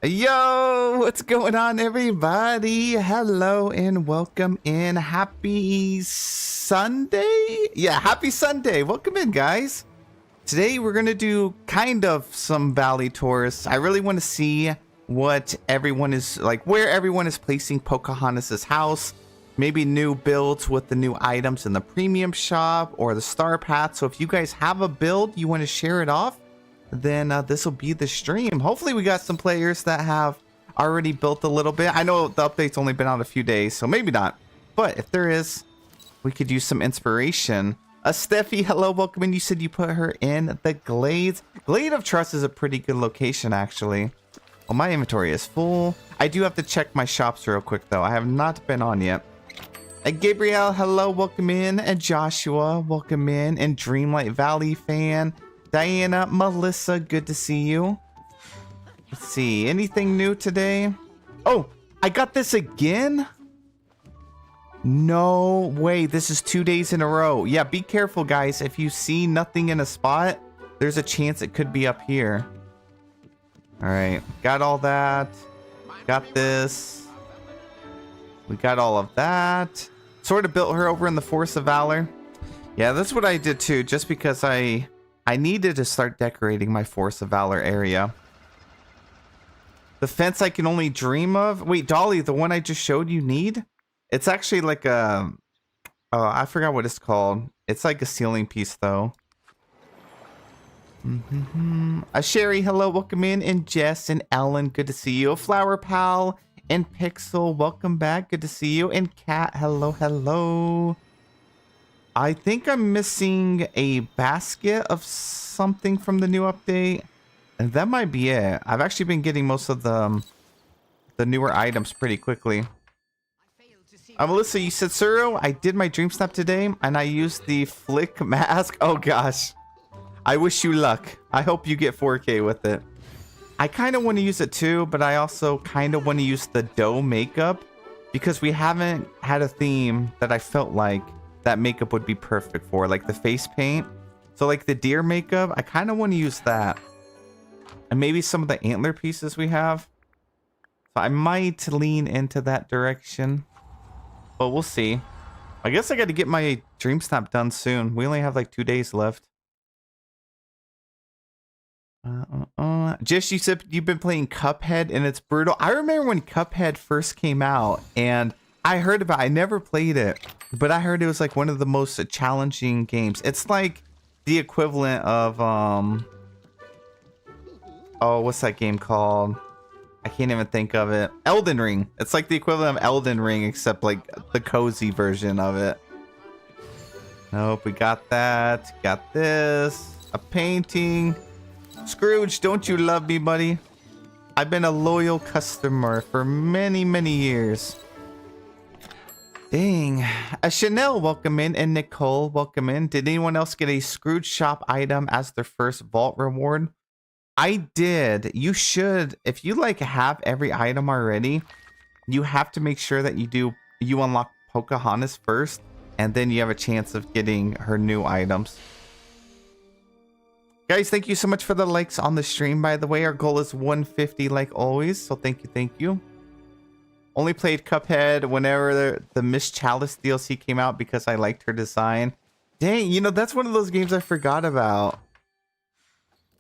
Yo, what's going on, everybody? Hello and welcome in. Happy Sunday? Yeah, happy Sunday. Welcome in, guys. Today we're gonna do kind of some valley tours. I really want to see what everyone is like, where everyone is placing Pocahontas's house. Maybe new builds with the new items in the premium shop or the star path. So if you guys have a build you want to share it off, then this will be the stream. Hopefully we got some players that have already built a little bit. I know the update's only been out a few days, so maybe not. But if there is, we could use some inspiration. Steffi, hello, welcome in. You said you put her in the Glades. Glade of Trust is a pretty good location, actually. Well, my inventory is full. I do have to check my shops real quick, though. I have not been on yet. Gabriel, hello, welcome in. And Joshua, welcome in. And Dreamlight Valley fan. Diana, Melissa, good to see you. Let's see, anything new today? Oh, I got this again? No way, this is 2 days in a row. Yeah, be careful, guys. If you see nothing in a spot, there's a chance it could be up here. All right, got all that. Got this. We got all of that. Sort of built her over in the Force of Valor. Yeah, that's what I did too, just because I needed to start decorating my Force of Valor area. The fence I can only dream of. Wait, Dolly, the one I just showed you need? It's actually like a... Oh, I forgot what it's called. It's like a ceiling piece, though. Sherry, hello, welcome in. And Jess and Ellen, good to see you. Flower Pal and Pixel, welcome back. Good to see you. And Kat, hello, hello. I think I'm missing a basket of something from the new update. And that might be it. I've actually been getting most of the newer items pretty quickly. Melissa, you said, Suro, I did my dream snap today and I used the flick mask. Oh gosh. I wish you luck. I hope you get 4K with it. I kind of want to use it too, but I also kind of want to use the dough makeup because we haven't had a theme that I felt like that makeup would be perfect for, like the face paint. So like the deer makeup, I kind of want to use that. And maybe some of the antler pieces we have. So I might lean into that direction. But we'll see. I guess I got to get my dream snap done soon. We only have like 2 days left. Just, you said you've been playing Cuphead and it's brutal. I remember when Cuphead first came out and I heard about it. I never played it, but I heard it was like one of the most challenging games. It's like the equivalent of oh, what's that game called? I can't even think of it. Elden Ring. It's like the equivalent of Elden Ring, except like the cozy version of it. Nope, we got that. Got this. A painting. Scrooge, don't you love me, buddy? I've been a loyal customer for many, many years. Dang. Chanel, welcome in. And Nicole, welcome in. Did anyone else get a Scrooge shop item as their first vault reward? I did. You should. If you like have every item already, you have to make sure that you unlock Pocahontas first, and then you have a chance of getting her new items. Guys, thank you so much for the likes on the stream, by the way. Our goal is 150 like always, so thank you, thank you. Only played Cuphead whenever the Miss Chalice DLC came out because I liked her design. Dang, you know, that's one of those games I forgot about.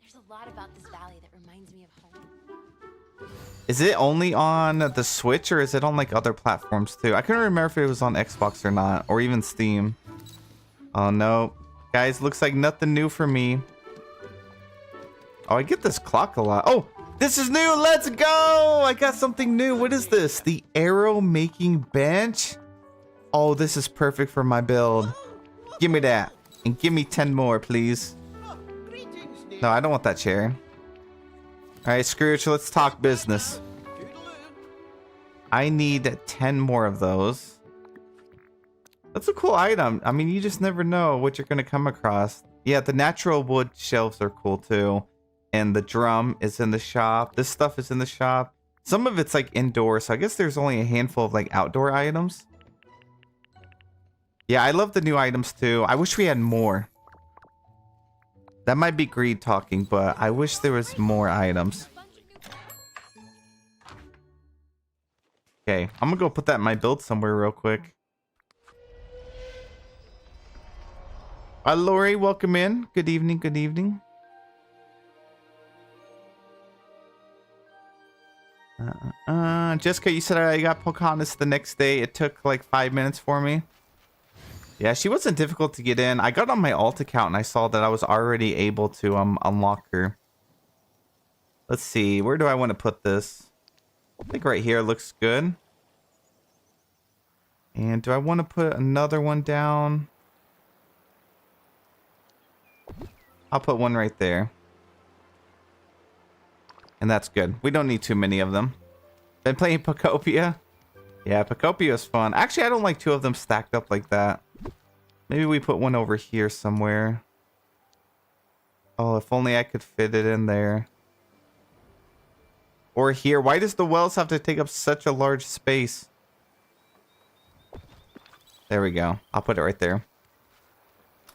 There's a lot about this valley that reminds me of home. Is it only on the Switch or is it on like other platforms too? I couldn't remember if it was on Xbox or not, or even Steam. Oh no. Guys, looks like nothing new for me. Oh, I get this clock a lot. Oh, this is new. Let's go. I got something new. What is this? The arrow making bench. Oh, this is perfect for my build. Give me that. And give me 10 more, please. No, I don't want that chair. All right, Scrooge, let's talk business. I need 10 more of those. That's a cool item. I mean, you just never know what you're going to come across. Yeah, the natural wood shelves are cool too. And the drum is in the shop. This stuff is in the shop. Some of it's like indoor, so I guess there's only a handful of like outdoor items. Yeah, I love the new items too. I wish we had more. That might be greed talking, but I wish there was more items. Okay, I'm gonna go put that in my build somewhere real quick. Lori, welcome in. Good evening, good evening. Jessica, you said I got Pocahontas the next day. It took like 5 minutes for me. Yeah, she wasn't difficult to get in. I got on my alt account and I saw that I was already able to unlock her. Let's see, where do I want to put this? I think right here looks good. And do I want to put another one down? I'll put one right there. And that's good. We don't need too many of them. Been playing Pocopia? Yeah, Pocopia is fun. Actually, I don't like two of them stacked up like that. Maybe we put one over here somewhere. Oh, if only I could fit it in there. Or here. Why does the wells have to take up such a large space? There we go. I'll put it right there.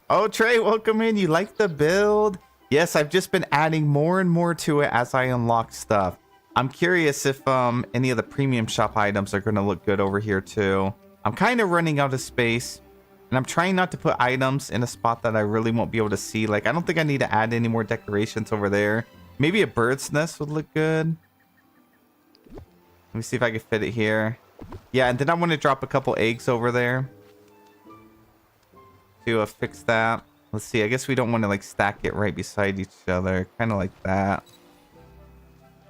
Oh, Trey, welcome in. You like the build? Yes, I've just been adding more and more to it as I unlock stuff. I'm curious if any of the premium shop items are going to look good over here too. I'm kind of running out of space. And I'm trying not to put items in a spot that I really won't be able to see. Like, I don't think I need to add any more decorations over there. Maybe a bird's nest would look good. Let me see if I can fit it here. Yeah, and then I want to drop a couple eggs over there. To fix that. Let's see, I guess we don't want to like stack it right beside each other. Kind of like that.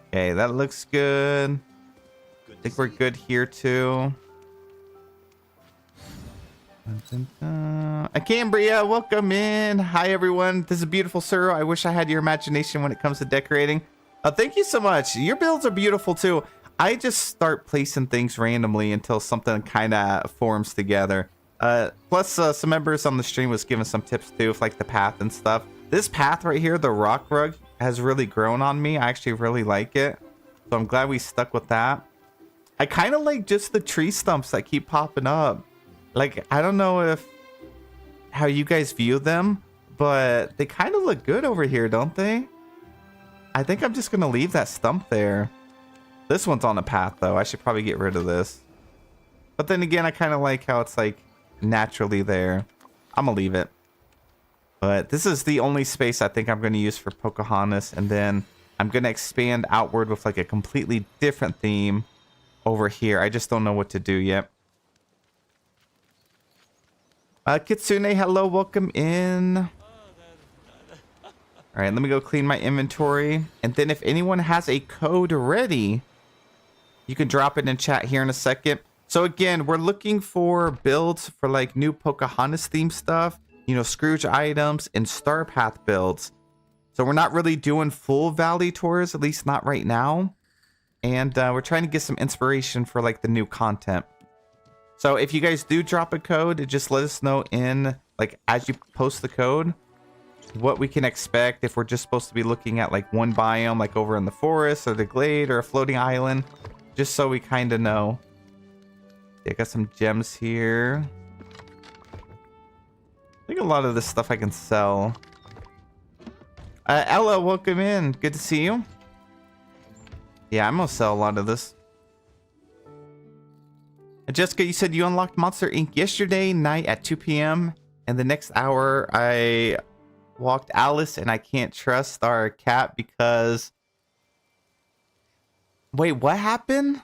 Okay, that looks good. I think we're good here too. Cambria, welcome in. Hi everyone. This is beautiful, sir. I wish I had your imagination when it comes to decorating. Thank you so much. Your builds are beautiful too. I just start placing things randomly until something kind of forms together. Plus, some members on the stream was giving some tips too, with like the path and stuff. This path right here, the rock rug, has really grown on me. I actually really like it. So I'm glad we stuck with that. I kind of like just the tree stumps that keep popping up. Like, I don't know if how you guys view them, but they kind of look good over here, don't they? I think I'm just going to leave that stump there. This one's on a path, though. I should probably get rid of this. But then again, I kind of like how it's like naturally there. I'm gonna leave it. But this is the only space I think I'm going to use for Pocahontas. And then I'm going to expand outward with like a completely different theme over here. I just don't know what to do yet. Kitsune, hello, welcome in. All right, let me go clean my inventory. And then if anyone has a code ready, you can drop it in chat here in a second. So again, we're looking for builds for like new Pocahontas themed stuff, you know, Scrooge items and Star Path builds. So we're not really doing full Valley tours, at least not right now. And we're trying to get some inspiration for like the new content. So if you guys do drop a code, just let us know in like as you post the code what we can expect, if we're just supposed to be looking at like one biome like over in the forest or the glade or a floating island, just so we kind of know. I got some gems here. I think a lot of this stuff I can sell. Ella, welcome in. Good to see you. Yeah, I'm gonna sell a lot of this. Jessica, you said you unlocked Monster Inc. yesterday night at 2 p.m. And the next hour I walked Alice and I can't trust our cat because... Wait, what happened?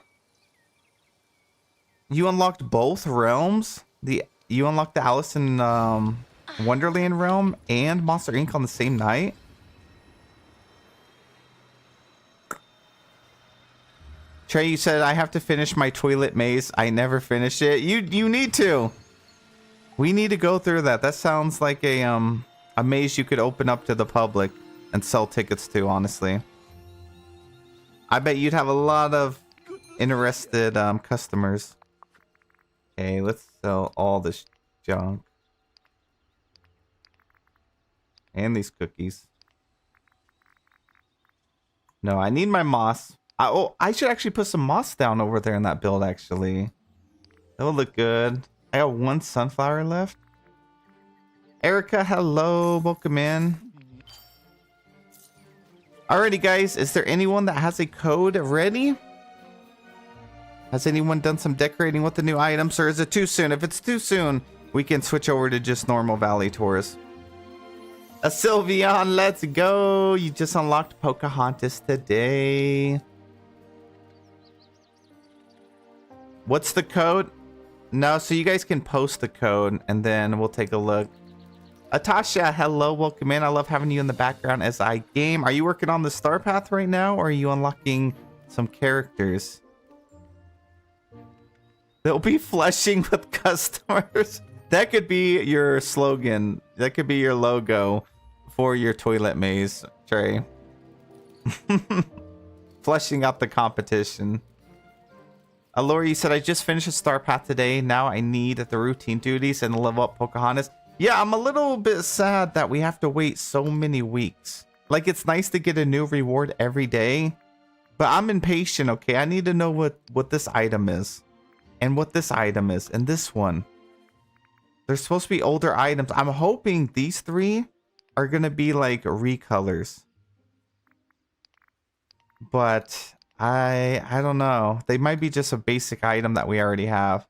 You unlocked both realms? You unlocked the Alice in Wonderland realm and Monster Inc. on the same night? Trey, you said I have to finish my toilet maze. I never finished it. You need to. We need to go through that. That sounds like a maze you could open up to the public and sell tickets to, honestly. I bet you'd have a lot of interested customers. Okay, let's sell all this junk. And these cookies. No, I need my moss. I should actually put some moss down over there in that build, actually. That would look good. I got one sunflower left. Erica, hello. Welcome in. Alrighty, guys. Is there anyone that has a code ready? Has anyone done some decorating with the new items, or is it too soon? If it's too soon, we can switch over to just normal valley tours. A Sylveon, let's go. You just unlocked Pocahontas today. What's the code? No, so you guys can post the code and then we'll take a look. Atasha, hello, welcome in. I love having you in the background as I game. Are you working on the star path right now, or are you unlocking some characters? They'll be flushing with customers. That could be your slogan. That could be your logo for your toilet maze, Trey. Flushing out the competition. Alori said, I just finished a star path today. Now I need the routine duties and level up Pocahontas. Yeah, I'm a little bit sad that we have to wait so many weeks. Like, it's nice to get a new reward every day, but I'm impatient, okay? I need to know what this item is, and what this item is, and this one. They're supposed to be older items. I'm hoping these three are going to be, like, recolors. But I don't know. They might be just a basic item that we already have.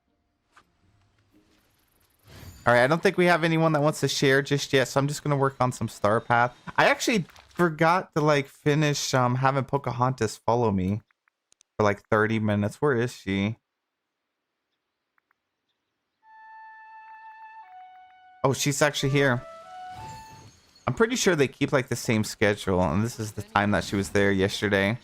All right, I don't think we have anyone that wants to share just yet, so I'm just going to work on some star path. I actually forgot to like finish having Pocahontas follow me for like 30 minutes. Where is she? Oh, she's actually here. I'm pretty sure they keep like the same schedule, and this is the time that she was there yesterday.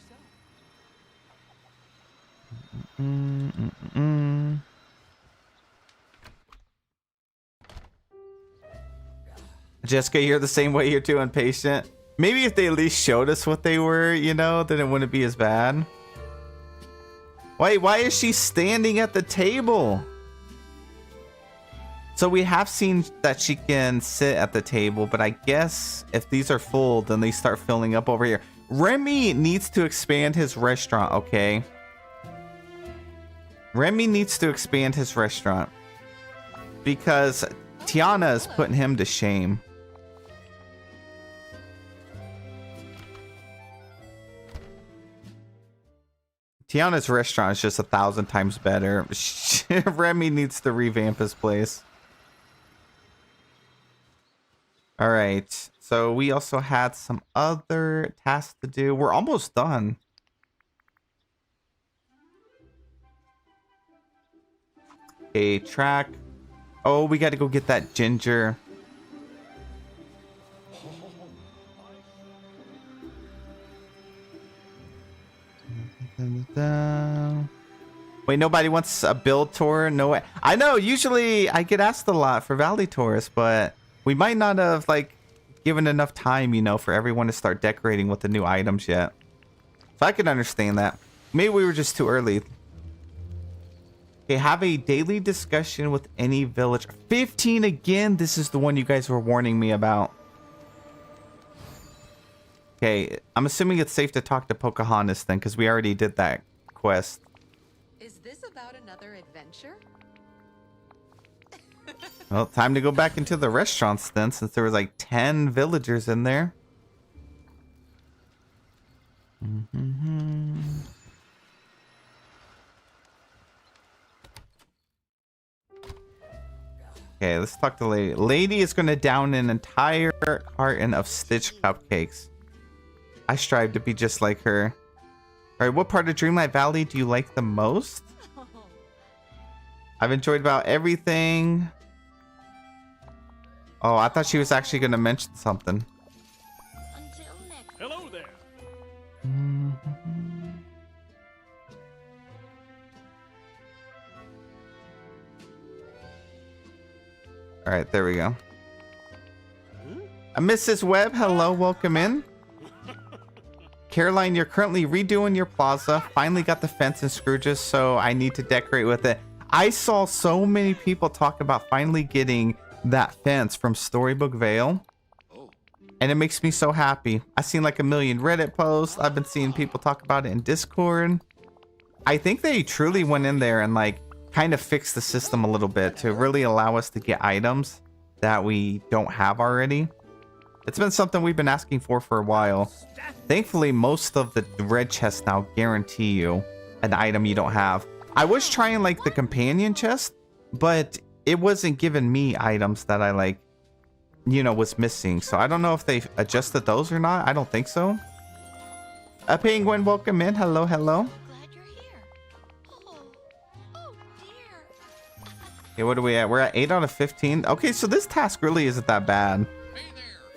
Jessica, you're the same way. You're too impatient. Maybe if they at least showed us what they were, you know, then it wouldn't be as bad. Wait, why is she standing at the table? So we have seen that she can sit at the table, but I guess if these are full, then they start filling up over here. Remy needs to expand his restaurant, okay? Remy needs to expand his restaurant because Tiana is putting him to shame. Tiana's restaurant is just 1,000 times better. Remy needs to revamp his place. All right. So we also had some other tasks to do. We're almost done. A track. Oh, we got to go get that ginger. Wait, nobody wants a build tour? No way. I know, usually I get asked a lot for Valley tours, but we might not have like given enough time, you know, for everyone to start decorating with the new items yet. So I can understand that. Maybe we were just too early. Okay, have a daily discussion with any village. 15 again. This is the one you guys were warning me about. Okay, I'm assuming it's safe to talk to Pocahontas then, because we already did that quest. Is this about another adventure? Well, time to go back into the restaurants then, since there was like 10 villagers in there. Okay, let's talk to Lady. Lady is going to down an entire carton of Stitch cupcakes. I strive to be just like her. All right, what part of Dreamlight Valley do you like the most? I've enjoyed about everything. Oh, I thought she was actually going to mention something. Until next. Hello there. All right, there we go. Mrs. Webb, hello, welcome in. Caroline, you're currently redoing your plaza. Finally got the fence and scrooges, so I need to decorate with it. I saw so many people talk about finally getting that fence from Storybook Vale. And it makes me so happy. I've seen like a million Reddit posts. I've been seeing people talk about it in Discord. I think they truly went in there and like kind of fixed the system a little bit to really allow us to get items that we don't have already. It's been something we've been asking for a while. Thankfully, most of the red chests now guarantee you an item you don't have. I was trying like the companion chest, but it wasn't giving me items that I like, you know, was missing. So I don't know if they adjusted those or not. I don't think so. A penguin, welcome in. Hello, hello. Glad you're here. Oh dear. Okay, what are we at? We're at 8 out of 15. Okay, so this task really isn't that bad.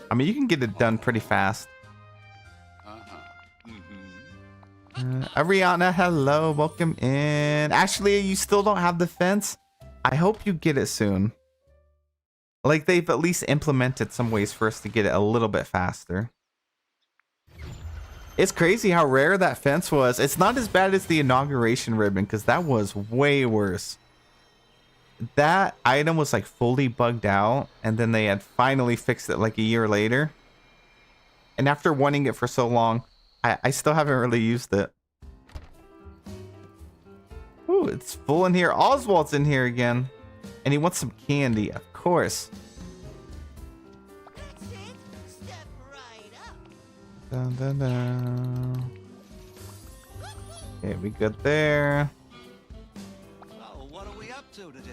I mean, you can get it done pretty fast. Ariana, hello, welcome in. Ashley, you still don't have the fence? I hope you get it soon. Like, they've at least implemented some ways for us to get it a little bit faster. It's crazy how rare that fence was. It's not as bad as the inauguration ribbon, because that was way worse. That item was like fully bugged out, and then they had finally fixed it like a year later. And after wanting it for so long, I still haven't really used it. Ooh, it's full in here. Oswald's in here again. And he wants some candy, of course. That's it. Step right up. Dun, dun, dun. Okay, we good there. Oh, what are we up to today?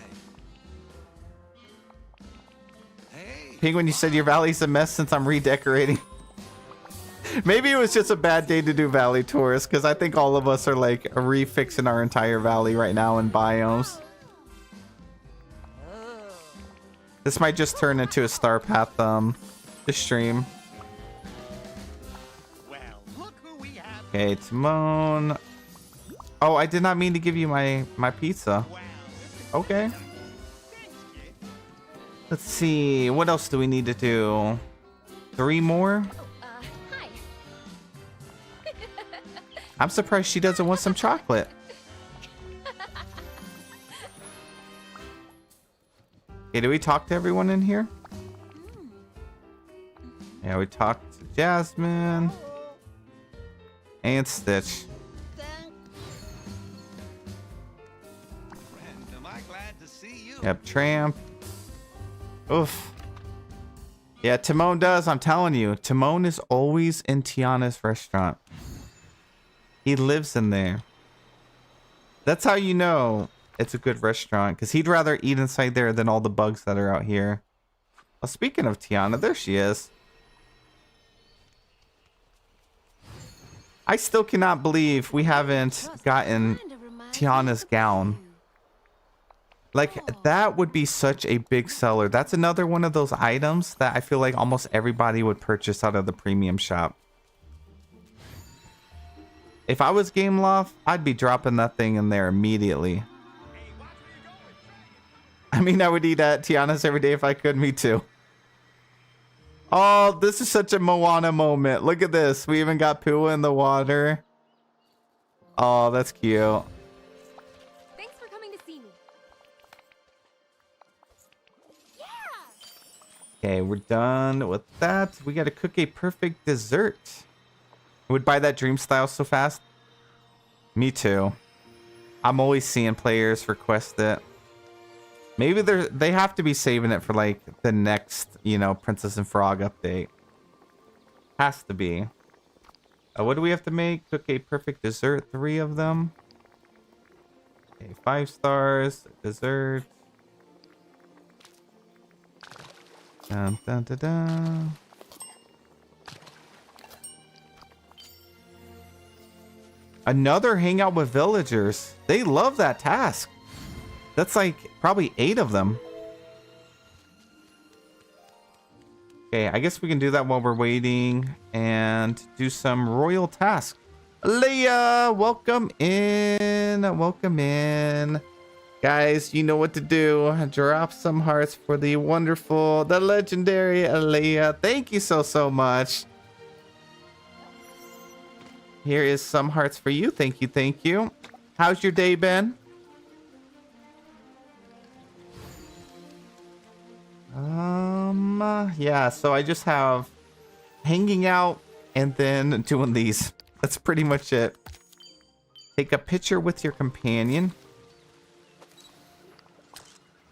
Hey. Penguin, you said your valley's a mess since I'm redecorating. Maybe it was just a bad day to do valley tours, because I think all of us are like refixing our entire valley right now in biomes. This might just turn into a Star Path stream. Well, look who we have. Okay, Timon. Oh, I did not mean to give you my pizza. Wow. Okay. Thanks, kid. Let's see. What else do we need to do? 3 more? Hi. I'm surprised she doesn't want some chocolate. Okay, do we talk to everyone in here? Yeah, we talked to Jasmine and Stitch. Friend, am I glad to see you? Yep, Tramp. Oof. Yeah, Timon does. I'm telling you, Timon is always in Tiana's restaurant. He lives in there. That's how you know it's a good restaurant, because he'd rather eat inside there than all the bugs that are out here. Well, speaking of Tiana, there she is. I still cannot believe we haven't gotten Tiana's gown. Like, that would be such a big seller. That's another one of those items that I feel like almost everybody would purchase out of the premium shop. If I was Gameloft, I'd be dropping that thing in there immediately. I mean, I would eat at Tiana's every day if I could. Me too. Oh, this is such a Moana moment. Look at this. We even got Pua in the water. Oh, that's cute. Thanks for coming to see me. Yeah. Okay, we're done with that. We got to cook a perfect dessert. I would buy that dream style so fast. Me too. I'm always seeing players request it. Maybe they have to be saving it for like the next, you know, Princess and Frog update. Has to be. What do we have to make? Cook a perfect dessert. 3 of them. Okay, 5 stars. Dessert. Dun, dun, dun, dun. Another hangout with villagers. They love that task. That's like probably 8 of them. Okay, I guess we can do that while we're waiting and do some royal task. Leah, welcome in. Welcome in. Guys, you know what to do. Drop some hearts for the wonderful, the legendary Leah. Thank you so much. Here is some hearts for you. Thank you, thank you. How's your day been? Yeah, so I just have hanging out and then doing these. That's pretty much it. Take a picture with your companion.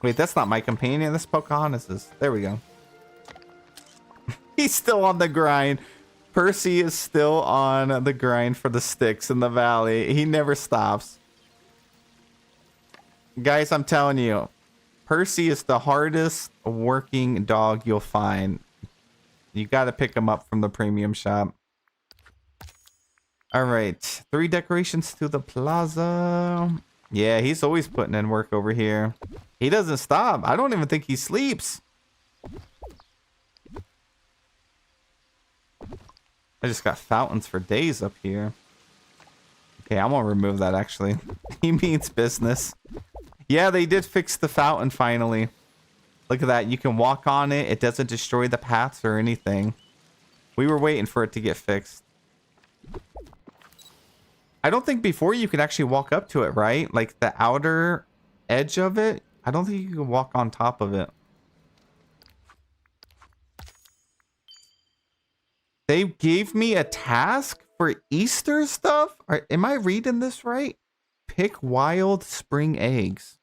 Wait, that's not my companion. That's Pocahontas's. There we go. He's still on the grind. Percy is still on the grind for the sticks in the valley. He never stops. Guys, I'm telling you, Percy is the hardest working dog you'll find. You got to pick him up from the premium shop. All right, 3 decorations to the plaza. Yeah, he's always putting in work over here. He doesn't stop. I don't even think he sleeps. I just got fountains for days up here. Okay, I'm gonna remove that actually. He means business. Yeah, they did fix the fountain finally. Look at that. You can walk on it. It doesn't destroy the paths or anything. We were waiting for it to get fixed. I don't think before you could actually walk up to it, right? Like the outer edge of it. I don't think you can walk on top of it. They gave me a task for Easter stuff? Am I reading this right? Pick wild spring eggs.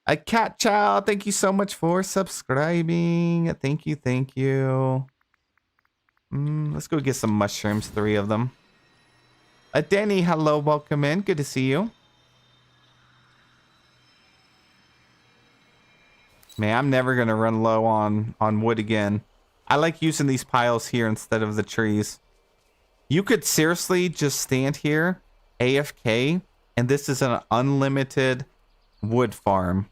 A cat child, thank you so much for subscribing. Thank you, thank you. Let's go get some mushrooms, 3 of them. Denny, hello, welcome in. Good to see you. Man, I'm never going to run low on wood again. I like using these piles here instead of the trees. You could seriously just stand here, AFK, and this is an unlimited wood farm.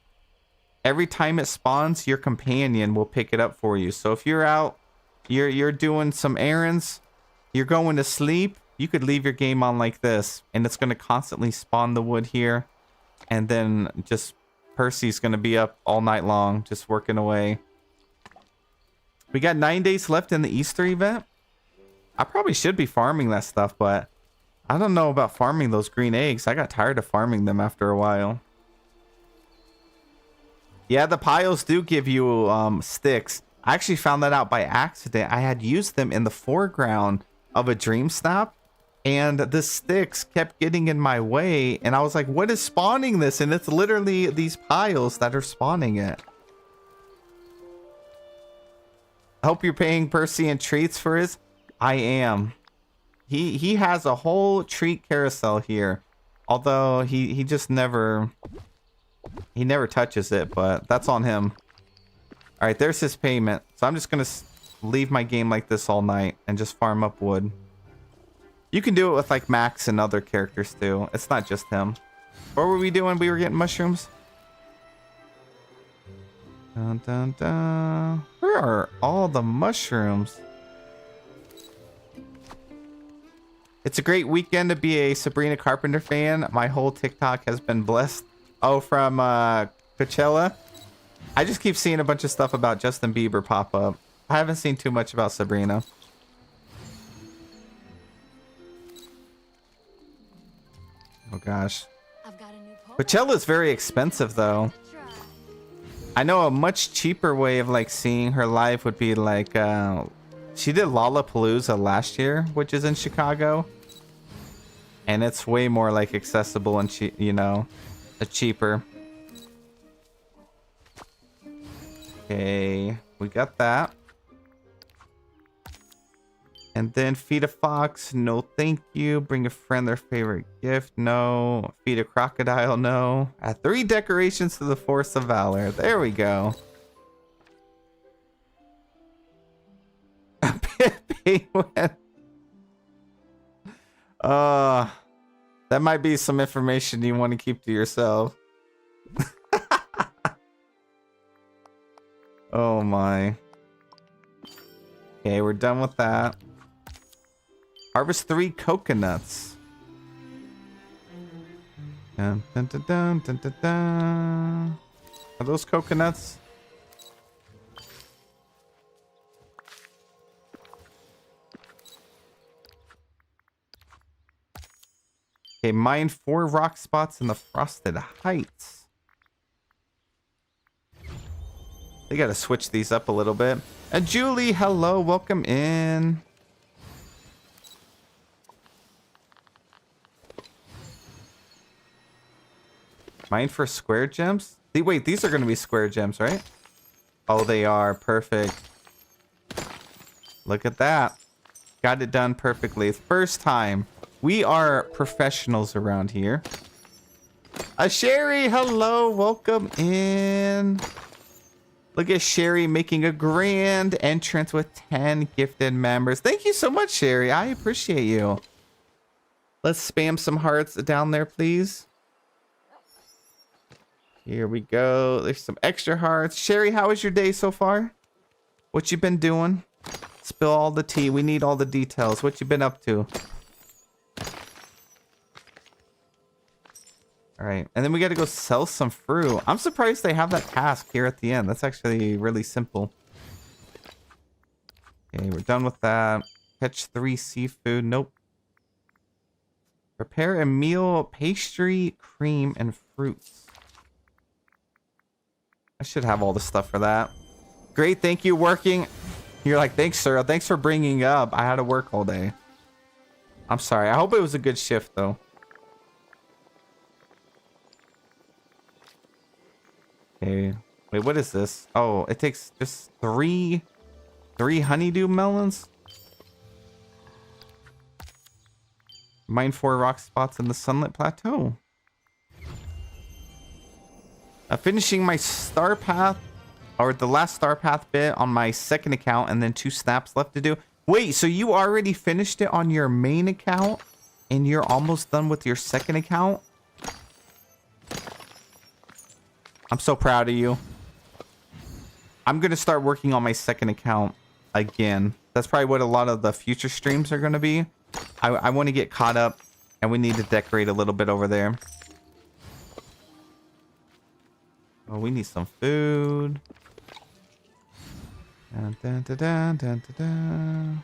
Every time it spawns, your companion will pick it up for you. So if you're out, you're doing some errands, you're going to sleep, you could leave your game on like this, and it's going to constantly spawn the wood here. And then just Percy's going to be up all night long, just working away. We got 9 days left in the Easter event. I probably should be farming that stuff, but I don't know about farming those green eggs. I got tired of farming them after a while. Yeah, the piles do give you sticks. I actually found that out by accident. I had used them in the foreground of a dream snap, and the sticks kept getting in my way, and I was like, what is spawning this? And it's literally these piles that are spawning it. I hope you're paying Percy in treats for his. I am. He has a whole treat carousel here, although he just never touches it, but that's on him. All right, there's his payment. So I'm just gonna leave my game like this all night and just farm up wood. You can do it with like Max and other characters too. It's not just him. What were we doing? We were getting mushrooms. Dun, dun, dun. Where are all the mushrooms? It's a great weekend to be a Sabrina Carpenter fan. My whole TikTok has been blessed. Oh, from Coachella? I just keep seeing a bunch of stuff about Justin Bieber pop up. I haven't seen too much about Sabrina. Oh gosh. Coachella is very expensive though. I know a much cheaper way of like seeing her live would be like she did Lollapalooza last year, which is in Chicago, and it's way more like accessible and cheaper. Okay, we got that. And then feed a fox, no thank you. Bring a friend their favorite gift, no. Feed a crocodile, no. Add 3 decorations to the Force of Valor. There we go. Penguin. That might be some information you want to keep to yourself. Oh my. Okay, we're done with that. Harvest 3 coconuts. Dun, dun, dun, dun, dun, dun, dun. Are those coconuts? Okay, mine 4 rock spots in the Frosted Heights. They gotta switch these up a little bit. And Julie, hello, welcome in. Mine for square gems? Wait, these are gonna be square gems, right? Oh, they are. Perfect. Look at that. Got it done perfectly. First time. We are professionals around here. Sherry, hello, welcome in. Look at Sherry making a grand entrance with 10 gifted members. Thank you so much, Sherry. I appreciate you. Let's spam some hearts down there, please. Here we go. There's some extra hearts. Sherry, how was your day so far? What you been doing? Spill all the tea. We need all the details. What you been up to? All right, and then we got to go sell some fruit. I'm surprised they have that task here at the end. That's actually really simple. Okay, we're done with that. Catch 3 seafood. Nope. Prepare a meal, pastry, cream, and fruits. I should have all the stuff for that. Great, thank you. Working. You're like, thanks, sir. Thanks for bringing up. I had to work all day. I'm sorry. I hope it was a good shift, though. Okay. Wait, what is this? Oh, it takes just three honeydew melons. Mine 4 rock spots in the sunlit plateau. Finishing my star path, or the last star path bit on my second account, and then 2 snaps left to do. Wait, so you already finished it on your main account, and you're almost done with your second account? I'm so proud of you. I'm going to start working on my second account again. That's probably what a lot of the future streams are going to be. I want to get caught up, and we need to decorate a little bit over there. Oh, we need some food. Dun, dun, dun, dun, dun, dun,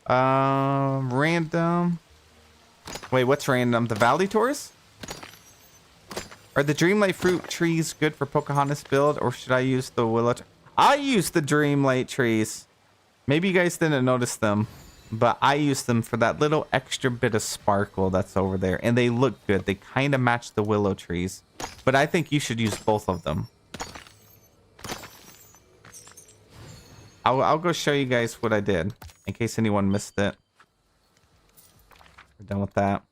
dun. Random. Wait, what's random? The valley tours? Are the Dreamlight fruit trees good for Pocahontas build, or should I use the willow? I use the Dreamlight trees. Maybe you guys didn't notice them, but I use them for that little extra bit of sparkle that's over there, and they look good. They kind of match the willow trees, but I think you should use both of them. I'll go show you guys what I did in case anyone missed it. We're done with that.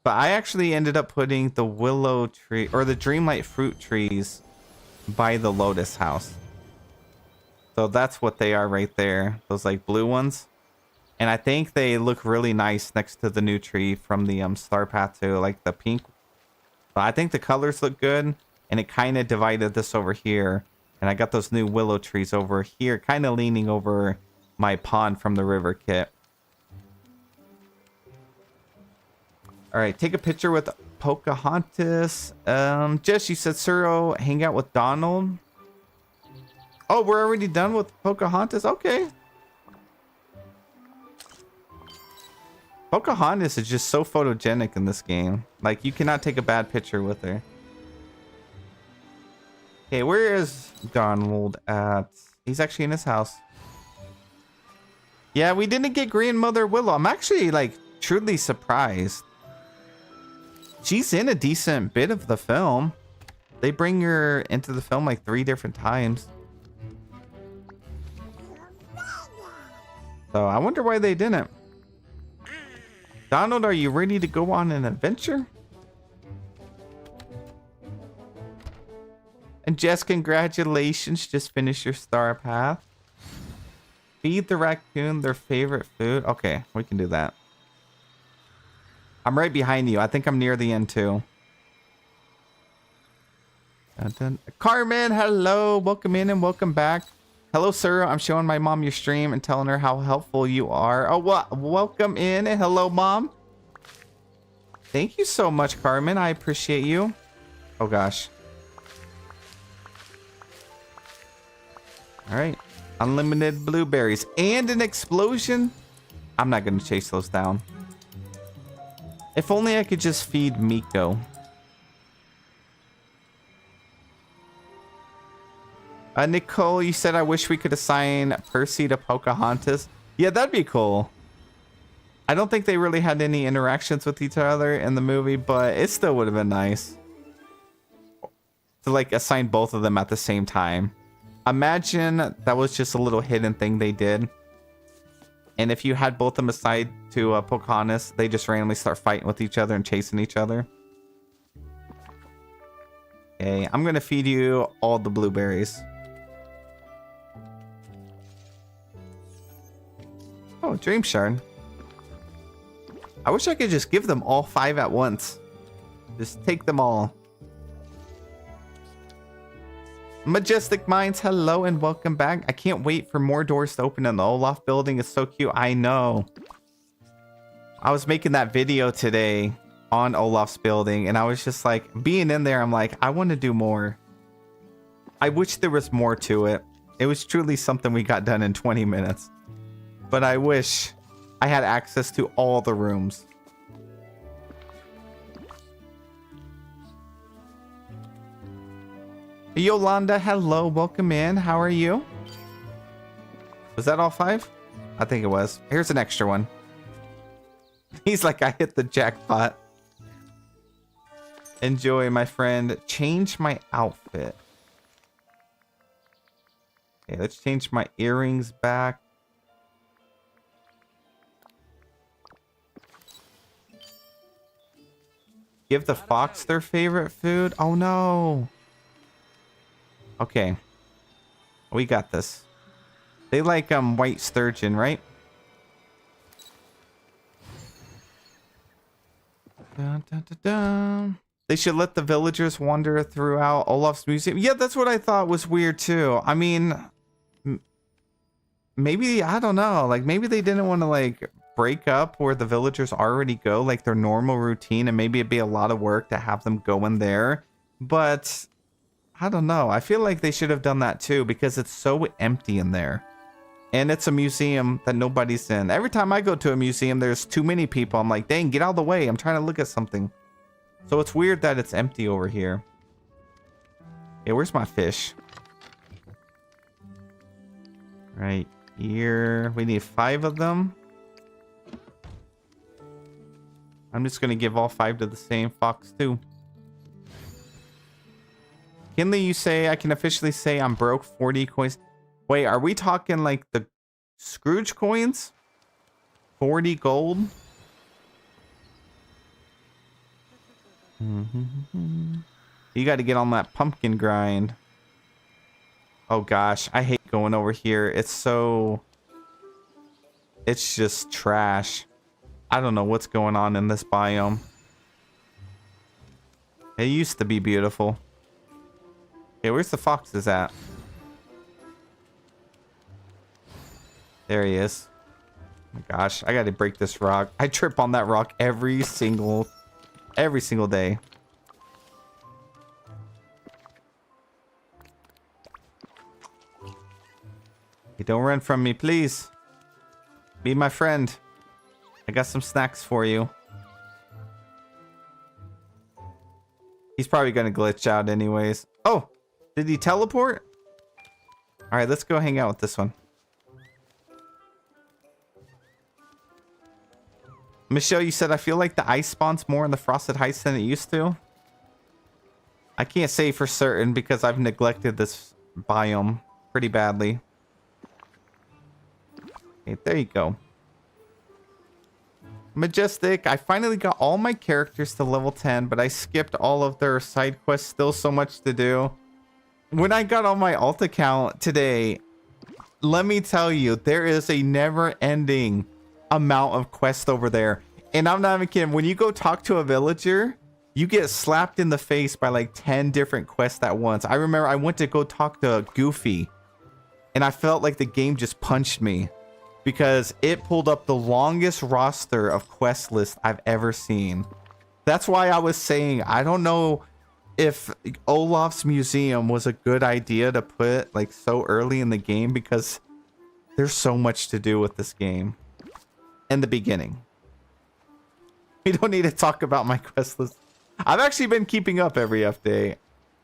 But I actually ended up putting the willow tree or the Dreamlight fruit trees by the lotus house. So that's what they are right there. Those like blue ones. And I think they look really nice next to the new tree from the Star Path too, like the pink. But I think the colors look good, and it kind of divided this over here. And I got those new willow trees over here, kind of leaning over my pond from the river kit. All right, take a picture with Pocahontas. Jess, you said Suro hang out with Donald. Oh, we're already done with Pocahontas? Okay. Pocahontas is just so photogenic in this game. Like, you cannot take a bad picture with her. Okay, where is Donald at? He's actually in his house. Yeah, we didn't get Grandmother Willow. I'm actually, like, truly surprised. She's in a decent bit of the film. They bring her into the film like 3 different times. So I wonder why they didn't. Donald, are you ready to go on an adventure? And Jess, congratulations. Just finished your star path. Feed the raccoon their favorite food. Okay, we can do that. I'm right behind you. I think I'm near the end too. Dun, dun. Carmen, hello. Welcome in and welcome back. Hello, sir. I'm showing my mom your stream and telling her how helpful you are. Oh, what? Welcome in and hello, mom. Thank you so much, Carmen. I appreciate you. Oh, gosh. All right. Unlimited blueberries and an explosion. I'm not going to chase those down. If only I could just feed Miko. Nicole, you said I wish we could assign Percy to Pocahontas. Yeah, that'd be cool. I don't think they really had any interactions with each other in the movie, but it still would have been nice to like assign both of them at the same time. Imagine that was just a little hidden thing they did. And if you had both of them assigned to Pocahontas, they just randomly start fighting with each other and chasing each other. Okay, I'm gonna feed you all the blueberries. Oh, Dream Shard. I wish I could just give them all 5 at once. Just take them all. Majestic Minds, hello and welcome back. I can't wait for more doors to open in the Olaf building. It's so cute. I know. I was making that video today on Olaf's building, and I was just like, being in there, I'm like, I want to do more. I wish there was more to it. It was truly something we got done in 20 minutes. But I wish I had access to all the rooms. Yolanda, hello, welcome in. How are you? Was that all 5? I think it was. Here's an extra one. He's like, I hit the jackpot. Enjoy, my friend. Change my outfit. Okay, let's change my earrings back. Give the fox their favorite food? Oh no. Okay. We got this. They like white sturgeon, right? Dun, dun, dun, dun. They should let the villagers wander throughout Olaf's museum. Yeah, that's what I thought was weird too. I mean, maybe, I don't know. Like maybe they didn't want to like break up where the villagers already go, like their normal routine, and maybe it'd be a lot of work to have them go in there. But I don't know. I feel like they should have done that too because it's so empty in there. And it's a museum that nobody's in. Every time I go to a museum, there's too many people. I'm like, dang, get out of the way. I'm trying to look at something. So it's weird that it's empty over here. Okay, where's my fish? Right here. We need 5 of them. I'm just going to give all 5 to the same fox too. Kinley, you say, I can officially say I'm broke 40 coins. Wait, are we talking like the Scrooge coins? 40 gold? You got to get on that pumpkin grind. Oh gosh, I hate going over here. It's just trash. I don't know what's going on in this biome. It used to be beautiful. Okay, where's the foxes at? There he is. Oh my gosh, I gotta break this rock. I trip on that rock every single day. Hey, don't run from me, please. Be my friend. I got some snacks for you. He's probably gonna glitch out anyways. Oh, did he teleport? All right, let's go hang out with this one. Michelle, you said, I feel like the ice spawns more in the Frosted Heights than it used to. I can't say for certain because I've neglected this biome pretty badly. Okay, there you go. Majestic, I finally got all my characters to level 10, but I skipped all of their side quests. Still so much to do. When I got on my alt account today, let me tell you, there is a never-ending amount of quests over there. And I'm not even kidding. When you go talk to a villager, you get slapped in the face by like 10 different quests at once. I remember I went to go talk to Goofy, and I felt like the game just punched me because it pulled up the longest roster of quest lists I've ever seen. That's why I was saying, I don't know if Olaf's museum was a good idea to put like so early in the game because there's so much to do with this game in the beginning. We don't need to talk about my quest list. I've actually been keeping up every update,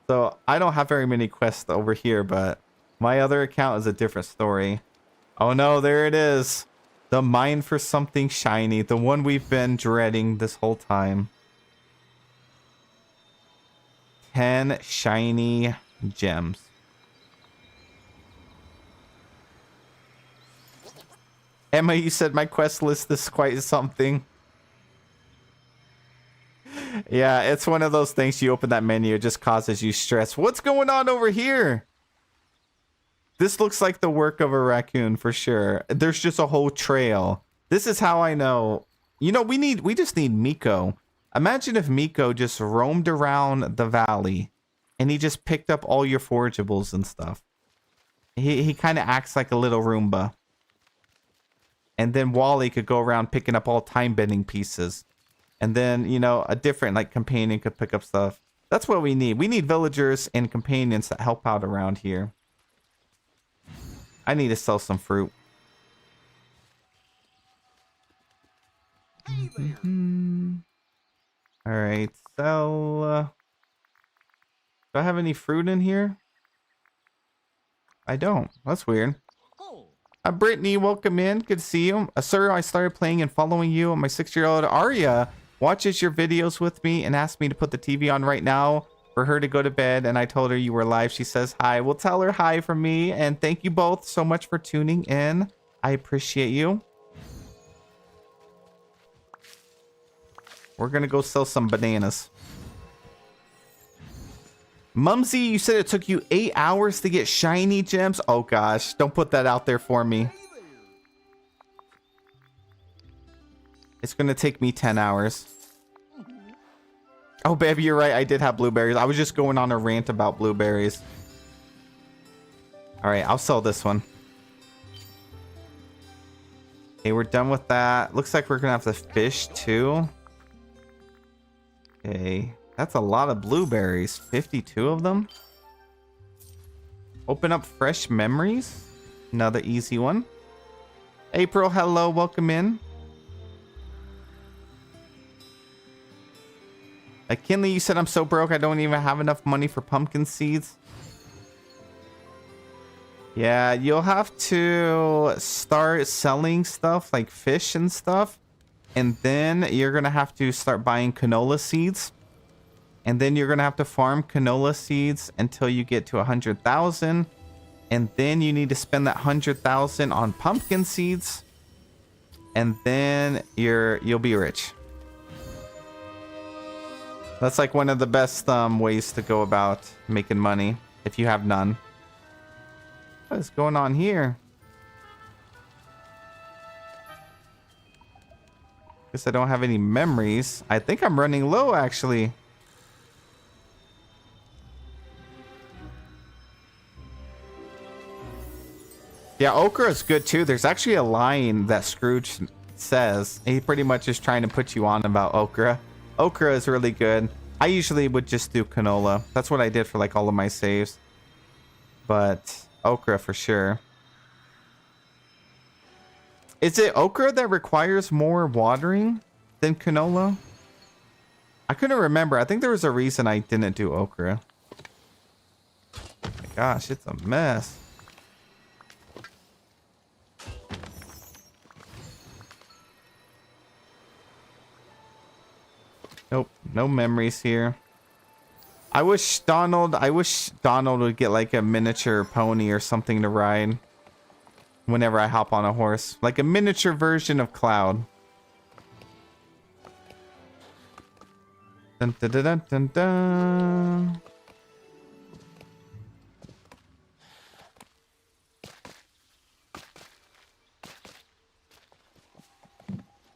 so I don't have very many quests over here, but my other account is a different story. Oh no, there it is. The mine for something shiny. The one we've been dreading this whole time. 10 shiny gems. Emma, you said my quest list is quite something. Yeah, it's one of those things. You open that menu, it just causes you stress. What's going on over here? This looks like the work of a raccoon for sure. There's just a whole trail. This is how I know. You know, we just need Miko. Imagine if Miko just roamed around the valley and he just picked up all your forageables and stuff. He kind of acts like a little Roomba. And then Wally could go around picking up all time-bending pieces. And then, you know, a different like companion could pick up stuff. That's what we need. We need villagers and companions that help out around here. I need to sell some fruit. All right, sell. Do I have any fruit in here? I don't. That's weird. Brittany, welcome in. Good to see you. Sir, I started playing and following you. My 6-year-old Arya watches your videos with me and asked me to put the TV on right now for her to go to bed. And I told her you were live. She says hi. We'll tell her hi from me. And thank you both so much for tuning in. I appreciate you. We're going to go sell some bananas. Mumsy, you said it took you 8 hours to get shiny gems. Oh gosh, don't put that out there for me. It's gonna take me 10 hours. Oh baby, you're right, I did have blueberries. I was just going on a rant about blueberries. All right, I'll sell this one. Okay, we're done with that. Looks like we're gonna have to fish too. Okay. That's a lot of blueberries. 52 of them. Open up fresh memories. Another easy one. April, hello. Welcome in. Kinley, you said I'm so broke I don't even have enough money for pumpkin seeds. Yeah, you'll have to start selling stuff like fish and stuff. And then you're going to have to start buying canola seeds. And then you're going to have to farm canola seeds until you get to 100,000. And then you need to spend that 100,000 on pumpkin seeds. And then you'll be rich. That's like one of the best ways to go about making money if you have none. What is going on here? Guess I don't have any memories. I think I'm running low actually. Yeah, okra is good too. There's actually a line that Scrooge says. He pretty much is trying to put you on about okra. Okra is really good. I usually would just do canola. That's what I did for like all of my saves. But okra for sure. Is it okra that requires more watering than canola? I couldn't remember. I think there was a reason I didn't do okra. Oh my gosh, it's a mess. Nope, no memories here. I wish Donald would get like a miniature pony or something to ride whenever I hop on a horse. Like a miniature version of Cloud. Dun, dun, dun, dun, dun, dun.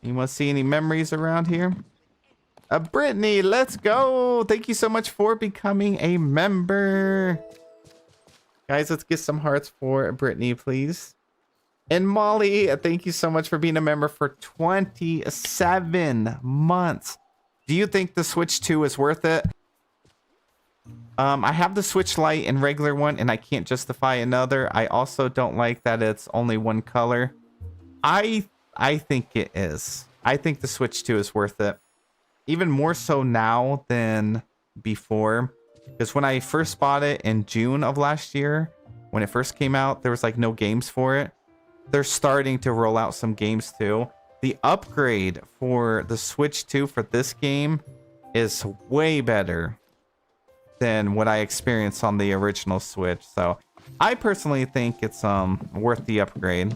You want to see any memories around here? Brittany, let's go. Thank you so much for becoming a member. Guys, let's get some hearts for Brittany, please. And Molly, thank you so much for being a member for 27 months. Do you think the Switch 2 is worth it? I have the Switch Lite and regular one, and I can't justify another. I also don't like that it's only one color. I think it is. I think the Switch 2 is worth it. Even more so now than before. Because when I first bought it in June of last year, when it first came out, there was like no games for it. They're starting to roll out some games too. The upgrade for the Switch 2 for this game is way better than what I experienced on the original Switch. So I personally think it's worth the upgrade.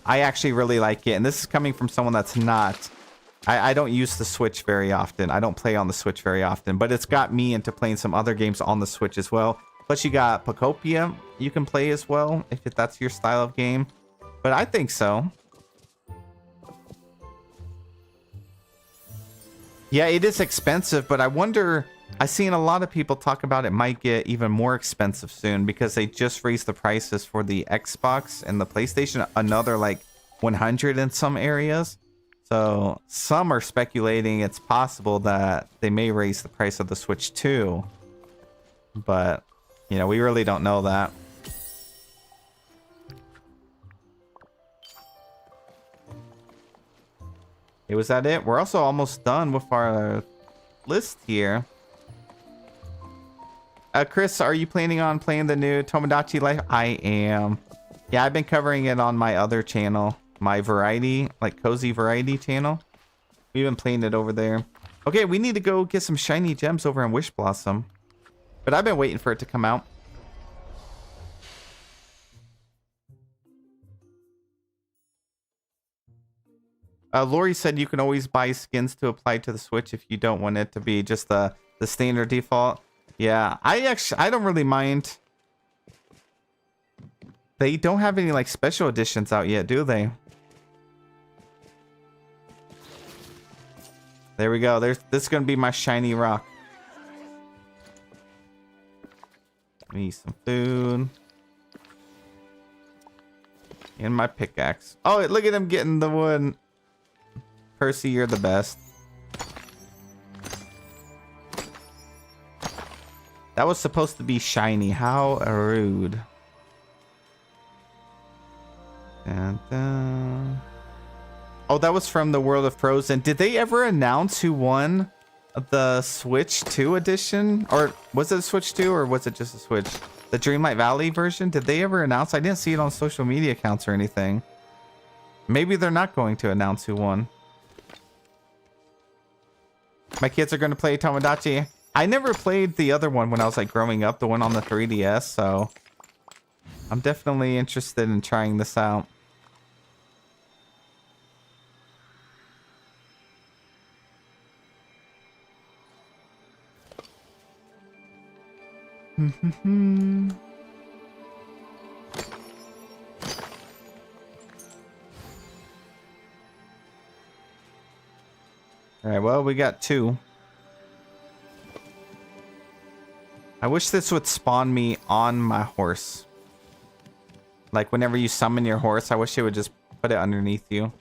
I actually really like it. And this is coming from someone that's not I don't use the Switch very often. I don't play on the Switch very often, but it's got me into playing some other games on the Switch as well. Plus you got Pocahontas you can play as well, if that's your style of game. But I think so. Yeah, it is expensive, but I wonder... I've seen a lot of people talk about it might get even more expensive soon because they just raised the prices for the Xbox and the PlayStation another like 100 in some areas. So some are speculating it's possible that they may raise the price of the Switch too. But, you know, we really don't know that. Hey, was that it? We're also almost done with our list here. Chris, are you planning on playing the new Tomodachi Life? I am. Yeah, I've been covering it on my other channel. My variety, like cozy variety channel. We've been playing it over there. Okay, we need to go get some shiny gems over in Wish Blossom. But I've been waiting for it to come out. Lori said you can always buy skins to apply to the Switch if you don't want it to be just the standard default. Yeah, I don't really mind. They don't have any like special editions out yet, do they? There we go. This is gonna be my shiny rock. Need some food. And my pickaxe. Oh, look at him getting the wood. Percy, you're the best. That was supposed to be shiny. How rude. And oh, that was from the World of Frozen. Did they ever announce who won the Switch 2 edition? Or was it a Switch 2 or was it just a Switch? The Dreamlight Valley version? Did they ever announce? I didn't see it on social media accounts or anything. Maybe they're not going to announce who won. My kids are going to play Tomodachi. I never played the other one when I was like growing up, the one on the 3DS, so I'm definitely interested in trying this out. All right, well, we got 2. I wish this would spawn me on my horse. Like whenever you summon your horse, I wish it would just put it underneath you.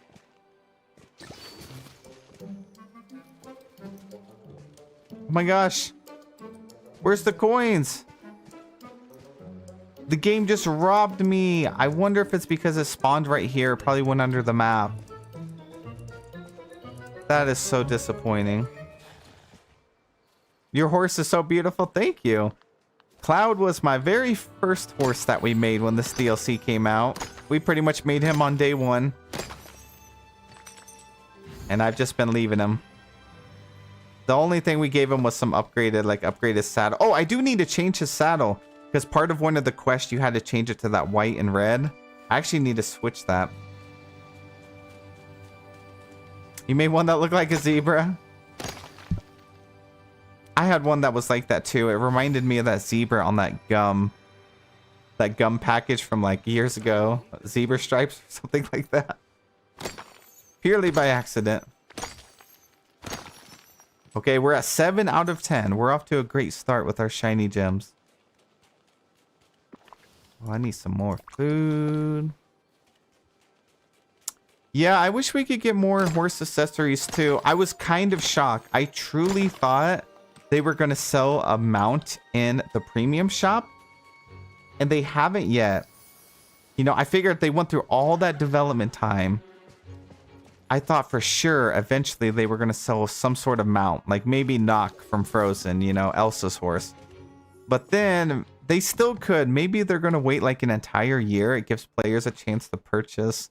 Oh my gosh. Where's the coins? The game just robbed me. I wonder if it's because it spawned right here. It probably went under the map. That is so disappointing. Your horse is so beautiful. Thank you. Cloud was my very first horse that we made when this DLC came out. We pretty much made him on day 1. And I've just been leaving him. The only thing we gave him was some upgraded saddle. Oh, I do need to change his saddle. Because part of one of the quests, you had to change it to that white and red. I actually need to switch that. You made one that looked like a zebra? I had one that was like that too. It reminded me of that zebra on that gum package from like years ago. Zebra stripes or something like that. Purely by accident. Okay, we're at 7 out of 10. We're off to a great start with our shiny gems. Oh, I need some more food. Yeah, I wish we could get more horse accessories too. I was kind of shocked. I truly thought they were going to sell a mount in the premium shop. And they haven't yet. You know, I figured they went through all that development time. I thought for sure eventually they were going to sell some sort of mount. Like maybe Nock from Frozen, you know, Elsa's horse. But then they still could. Maybe they're going to wait like an entire year. It gives players a chance to purchase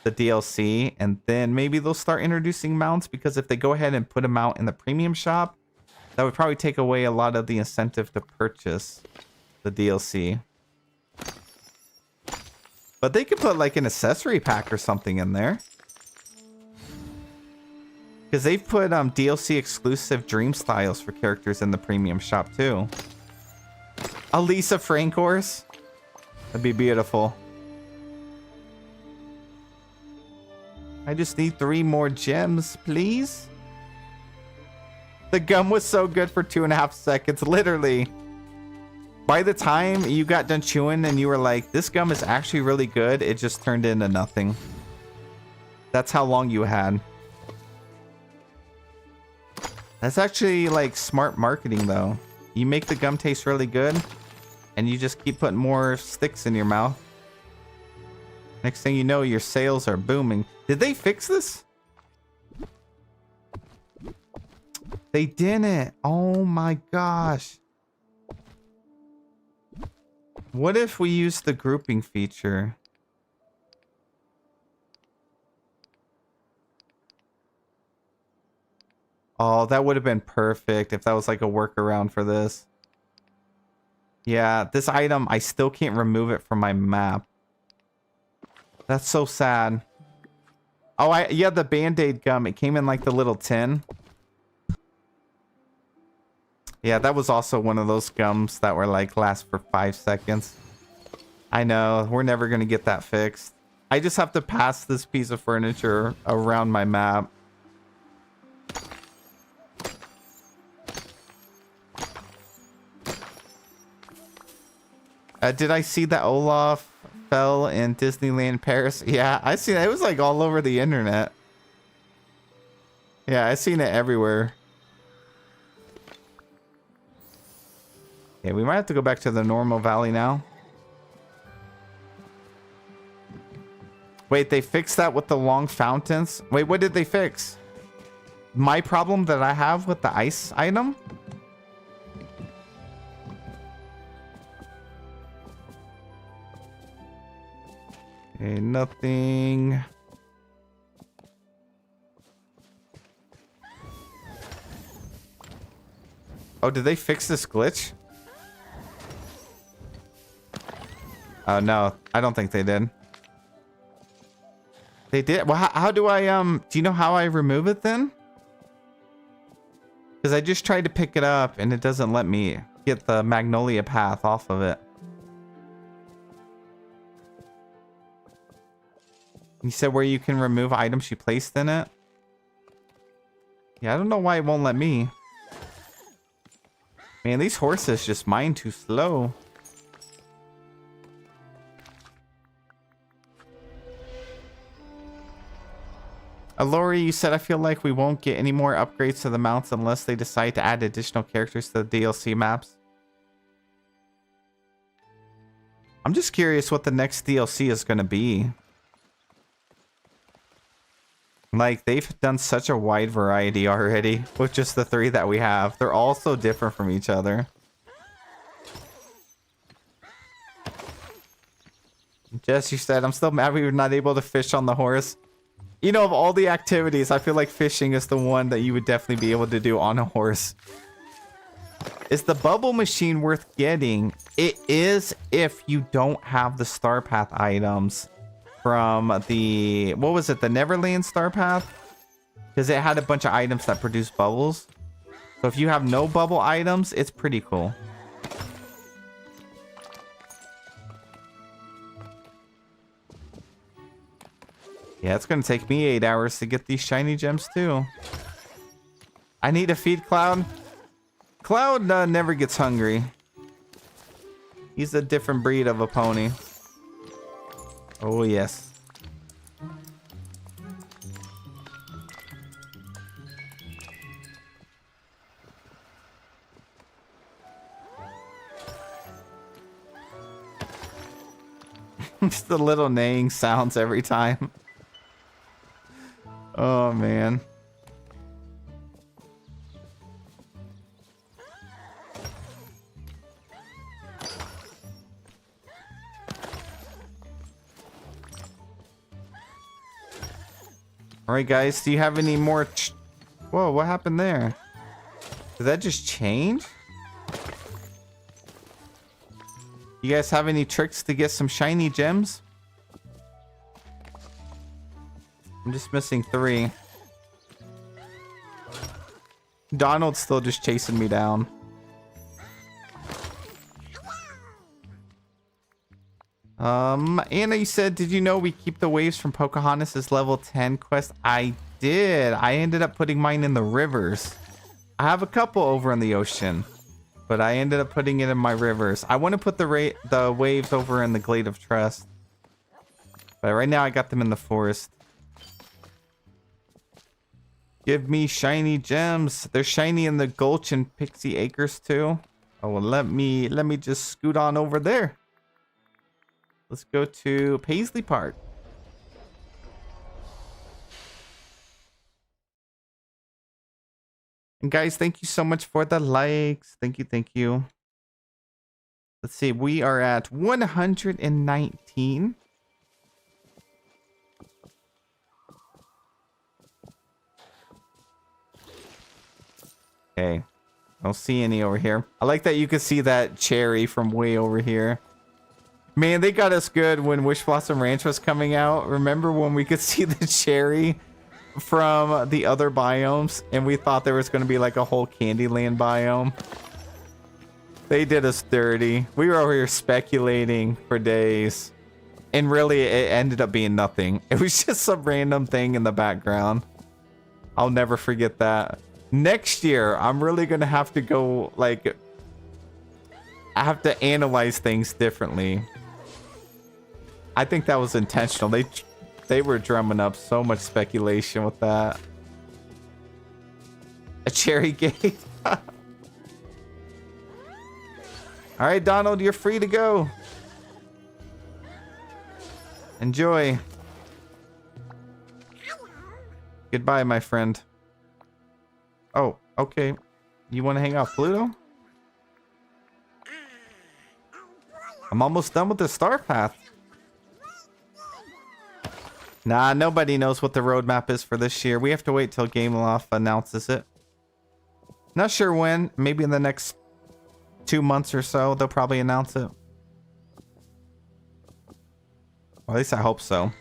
the DLC. And then maybe they'll start introducing mounts. Because if they go ahead and put them out in the premium shop, that would probably take away a lot of the incentive to purchase the DLC. But they could put like an accessory pack or something in there. Because they've put DLC exclusive dream styles for characters in the premium shop too. A Lisa Frank horse? That'd be beautiful. I just need 3 more gems, please. The gum was so good for 2.5 seconds, literally. By the time you got done chewing and you were like, this gum is actually really good, it just turned into nothing. That's how long you had. That's actually like smart marketing though. You make the gum taste really good and you just keep putting more sticks in your mouth. Next thing you know, your sales are booming. Did they fix this? They didn't. Oh my gosh. What if we use the grouping feature? Oh, that would have been perfect if that was like a workaround for this. Yeah, this item, I still can't remove it from my map. That's so sad. Oh, yeah, the Band-Aid gum. It came in like the little tin. Yeah, that was also one of those gums that were like last for 5 seconds. I know, we're never going to get that fixed. I just have to pass this piece of furniture around my map. Did I see that Olaf fell in Disneyland Paris? Yeah, I seen it. It was like all over the internet. Yeah, I seen it everywhere. Yeah, we might have to go back to the normal valley now. Wait, they fixed that with the long fountains? Wait, what did they fix? My problem that I have with the ice item? Okay, nothing. Oh, did they fix this glitch? Oh, no. I don't think they did. They did? Well, how do I, do you know how I remove it then? Because I just tried to pick it up and it doesn't let me get the Magnolia path off of it. You said where you can remove items you placed in it? Yeah, I don't know why it won't let me. Man, these horses just mine too slow. Lori, you said I feel like we won't get any more upgrades to the mounts unless they decide to add additional characters to the DLC maps. I'm just curious what the next DLC is going to be. Like, they've done such a wide variety already with just the 3 that we have. They're all so different from each other. Jess, you said, I'm still mad we were not able to fish on the horse. You know, of all the activities, I feel like fishing is the one that you would definitely be able to do on a horse. Is the bubble machine worth getting? It is if you don't have the Star Path items from the, what was it, the Neverland Star Path? Because it had a bunch of items that produce bubbles. So if you have no bubble items, it's pretty cool. Yeah, it's going to take me 8 hours to get these shiny gems too. I need to feed Cloud. Cloud never gets hungry. He's a different breed of a pony. Oh, yes. Just the little neighing sounds every time. Oh, man. All right, guys. Do you have any more? Whoa, what happened there? Did that just change? You guys have any tricks to get some shiny gems? I'm just missing 3. Donald's still just chasing me down. Anna, you said, did you know we keep the waves from Pocahontas' level 10 quest? I did. I ended up putting mine in the rivers. I have a couple over in the ocean, but I ended up putting it in my rivers. I want to put the waves over in the Glade of Trust, but right now I got them in the forest. Give me shiny gems. They're shiny in the Gulch and Pixie Acres too. Oh, well, let me just scoot on over there. Let's go to Paisley Park. And guys, thank you so much for the likes. Thank you, thank you. Let's see, we are at 119. Okay, I don't see any over here. I like that you can see that cherry from way over here. Man, they got us good when Wish Blossom Ranch was coming out. Remember when we could see the cherry from the other biomes and we thought there was going to be like a whole Candyland biome? They did us dirty. We were over here speculating for days. And really, it ended up being nothing. It was just some random thing in the background. I'll never forget that. Next year, I'm really going to have to go, like... I have to analyze things differently. I think that was intentional. They were drumming up so much speculation with that. A cherry gate. All right, Donald, you're free to go. Enjoy. Goodbye, my friend. Oh, okay. You want to hang out, Pluto? I'm almost done with the star path. Nah, nobody knows what the roadmap is for this year. We have to wait till Gameloft announces it. Not sure when. Maybe in the next 2 months or so, they'll probably announce it. Well, at least I hope so.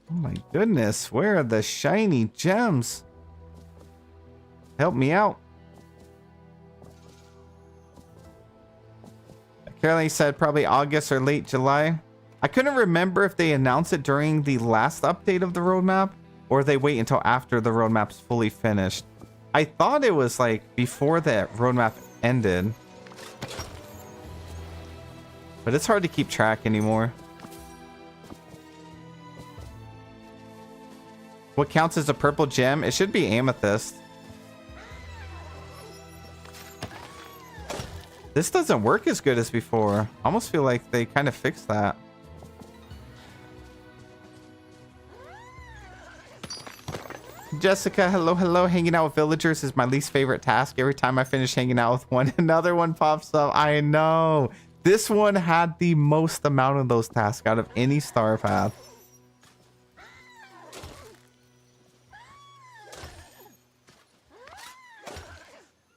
Oh my goodness, where are the shiny gems? Help me out. Caroline said probably August or late July. I couldn't remember if they announced it during the last update of the roadmap or they wait until after the roadmap's fully finished. I thought it was like before that roadmap ended. But it's hard to keep track anymore. What counts as a purple gem? It should be amethyst. This doesn't work as good as before. I almost feel like they kind of fixed that. Jessica, hello, hello. Hanging out with villagers is my least favorite task. Every time I finish hanging out with one, another one pops up. I know. This one had the most amount of those tasks out of any star path.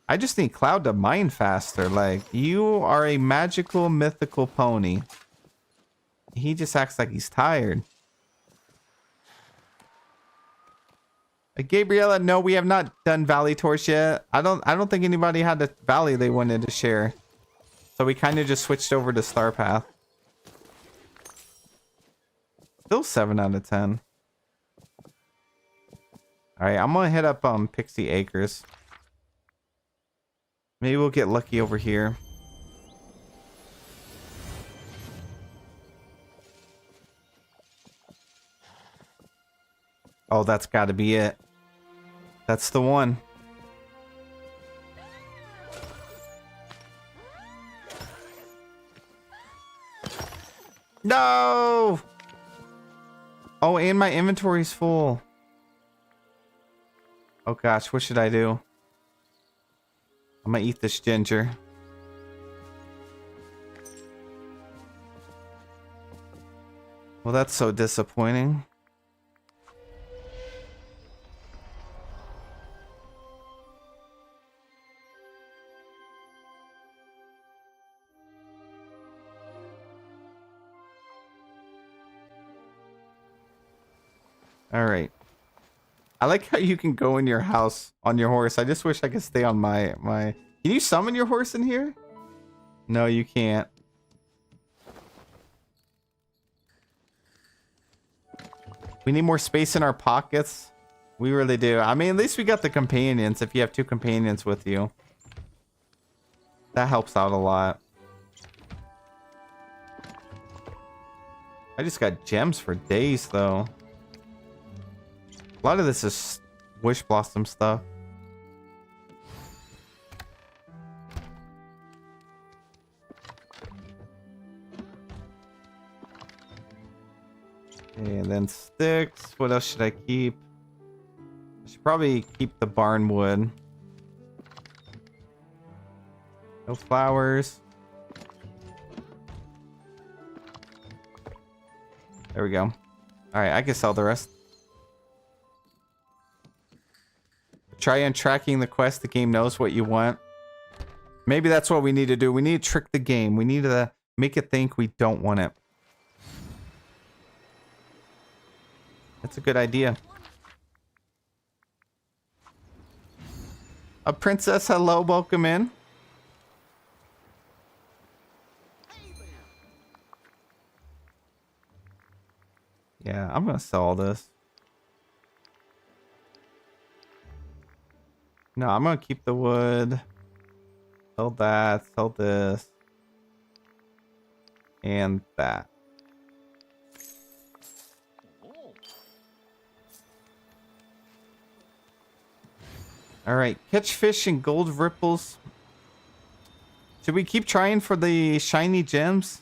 I just need Cloud to mine faster. Like, you are a magical, mythical pony. He just acts like he's tired. Gabriella, no, we have not done Valley Tours yet. I don't think anybody had a valley they wanted to share. So we kind of just switched over to Star Path. Still 7 out of 10. Alright, I'm gonna hit up Pixie Acres. Maybe we'll get lucky over here. Oh, that's got to be it. That's the one. No! Oh, and my inventory's full. Oh gosh, what should I do? I'm gonna eat this ginger. Well, that's so disappointing. All right. I like how you can go in your house on your horse. I just wish I could stay on my. Can you summon your horse in here? No, you can't. We need more space in our pockets. We really do. I mean, at least we got the companions. If you have 2 companions with you, that helps out a lot. I just got gems for days, though. A lot of this is Wish Blossom stuff. And then sticks. What else should I keep? I should probably keep the barn wood. No flowers. There we go. All right, I can sell the rest. Try on tracking the quest. The game knows what you want. Maybe that's what we need to do. We need to trick the game. We need to make it think we don't want it. That's a good idea. A princess, hello, welcome in. Yeah, I'm gonna sell all this. No, I'm gonna keep the wood. Sell that, sell this. And that. All right, catch fish and gold ripples. Should we keep trying for the shiny gems?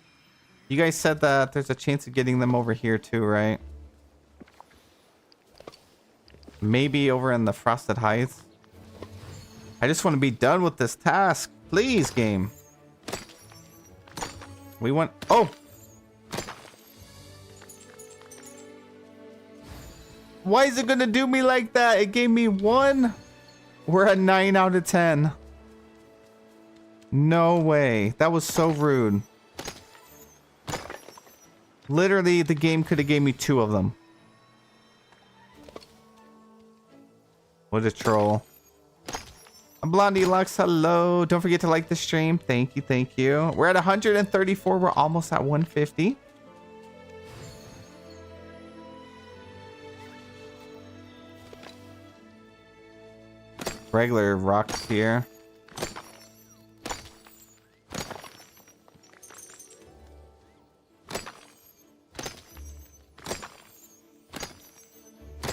You guys said that there's a chance of getting them over here too, right? Maybe over in the Frosted Heights. I just want to be done with this task. Please, game. We want... Oh! Why is it going to do me like that? It gave me 1. We're at 9 out of 10. No way. That was so rude. Literally, the game could have gave me 2 of them. What a troll. Blondie Lux, hello. Don't forget to like the stream. Thank you, thank you. We're at 134. We're almost at 150. Regular rocks here.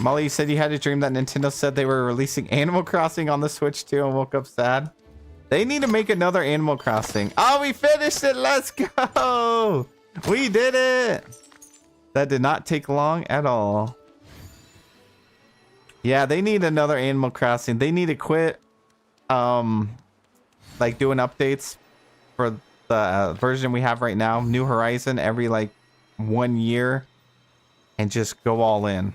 Molly, you said you had a dream that Nintendo said they were releasing Animal Crossing on the Switch too and woke up sad. They need to make another Animal Crossing. Oh, we finished it. Let's go. We did it. That did not take long at all. Yeah, they need another Animal Crossing. They need to quit like doing updates for the version we have right now, New Horizon, every like 1 year, and just go all in.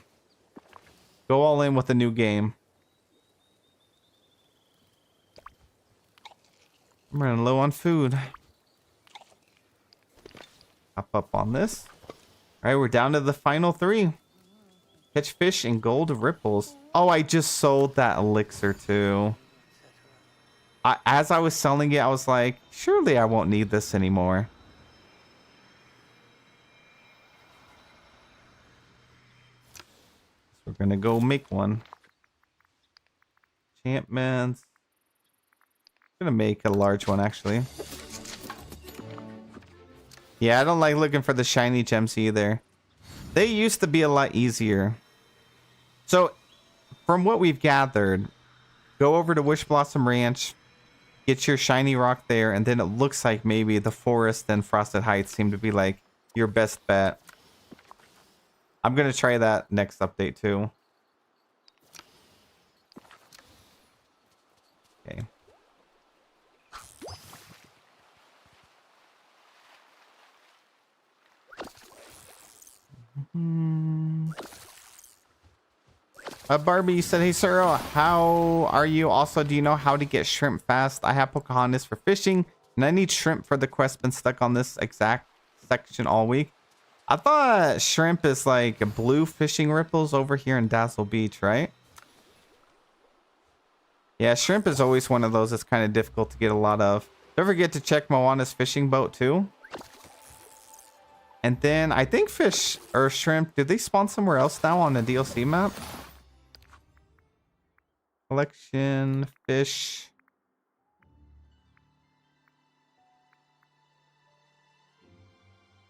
Go all in with a new game. I'm running low on food. Hop up on this. All right, we're down to the final 3. Catch fish and gold ripples. Oh, I just sold that elixir too. As I was selling it, I was like, surely I won't need this anymore. We're gonna go make one. Enchantments. I'm gonna make a large one actually. Yeah, I don't like looking for the shiny gems either. They used to be a lot easier. So, from what we've gathered, go over to Wish Blossom Ranch, get your shiny rock there, and then it looks like maybe the forest and Frosted Heights seem to be like your best bet. I'm gonna try that next update too. Okay. Barbie, you said, hey, sir, how are you? Also, do you know how to get shrimp fast? I have Pocahontas for fishing, and I need shrimp for the quest. Been stuck on this exact section all week. I thought shrimp is like blue fishing ripples over here in Dazzle Beach, right? Yeah, shrimp is always one of those that's kind of difficult to get a lot of. Don't forget to check Moana's fishing boat too. And then I think fish or shrimp, did they spawn somewhere else now on the DLC map? Collection, fish.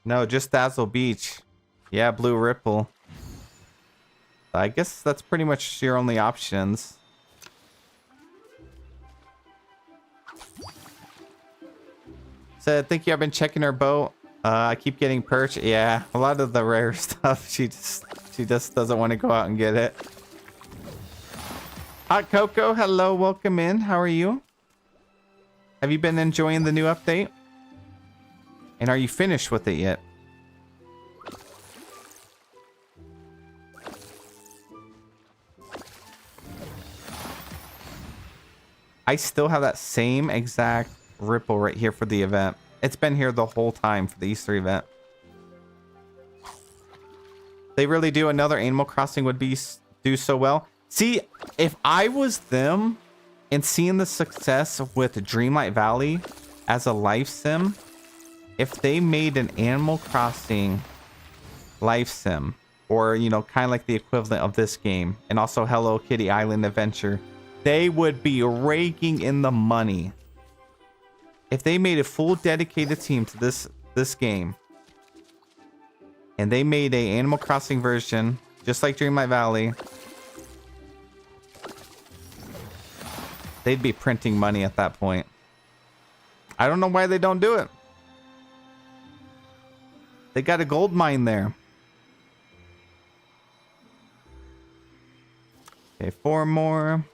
No, just Dazzle Beach. Yeah, Blue Ripple. I guess that's pretty much your only options. So thank you. I've been checking her boat. I keep getting perch. Yeah, a lot of the rare stuff. She just doesn't want to go out and get it. Hot Coco, hello, welcome in. How are you? Have you been enjoying the new update? And are you finished with it yet? I still have that same exact ripple right here for the event. It's been here the whole time for the Easter event. They really do. Another Animal Crossing would do so well. See, if I was them and seeing the success with Dreamlight Valley as a life sim, if they made an Animal Crossing life sim, or, you know, kind of like the equivalent of this game, and also Hello Kitty Island Adventure, they would be raking in the money. If they made a full dedicated team to this game, and they made a Animal Crossing version, just like Dreamlight Valley, they'd be printing money at that point. I don't know why they don't do it. They got a gold mine there. Okay, 4 more.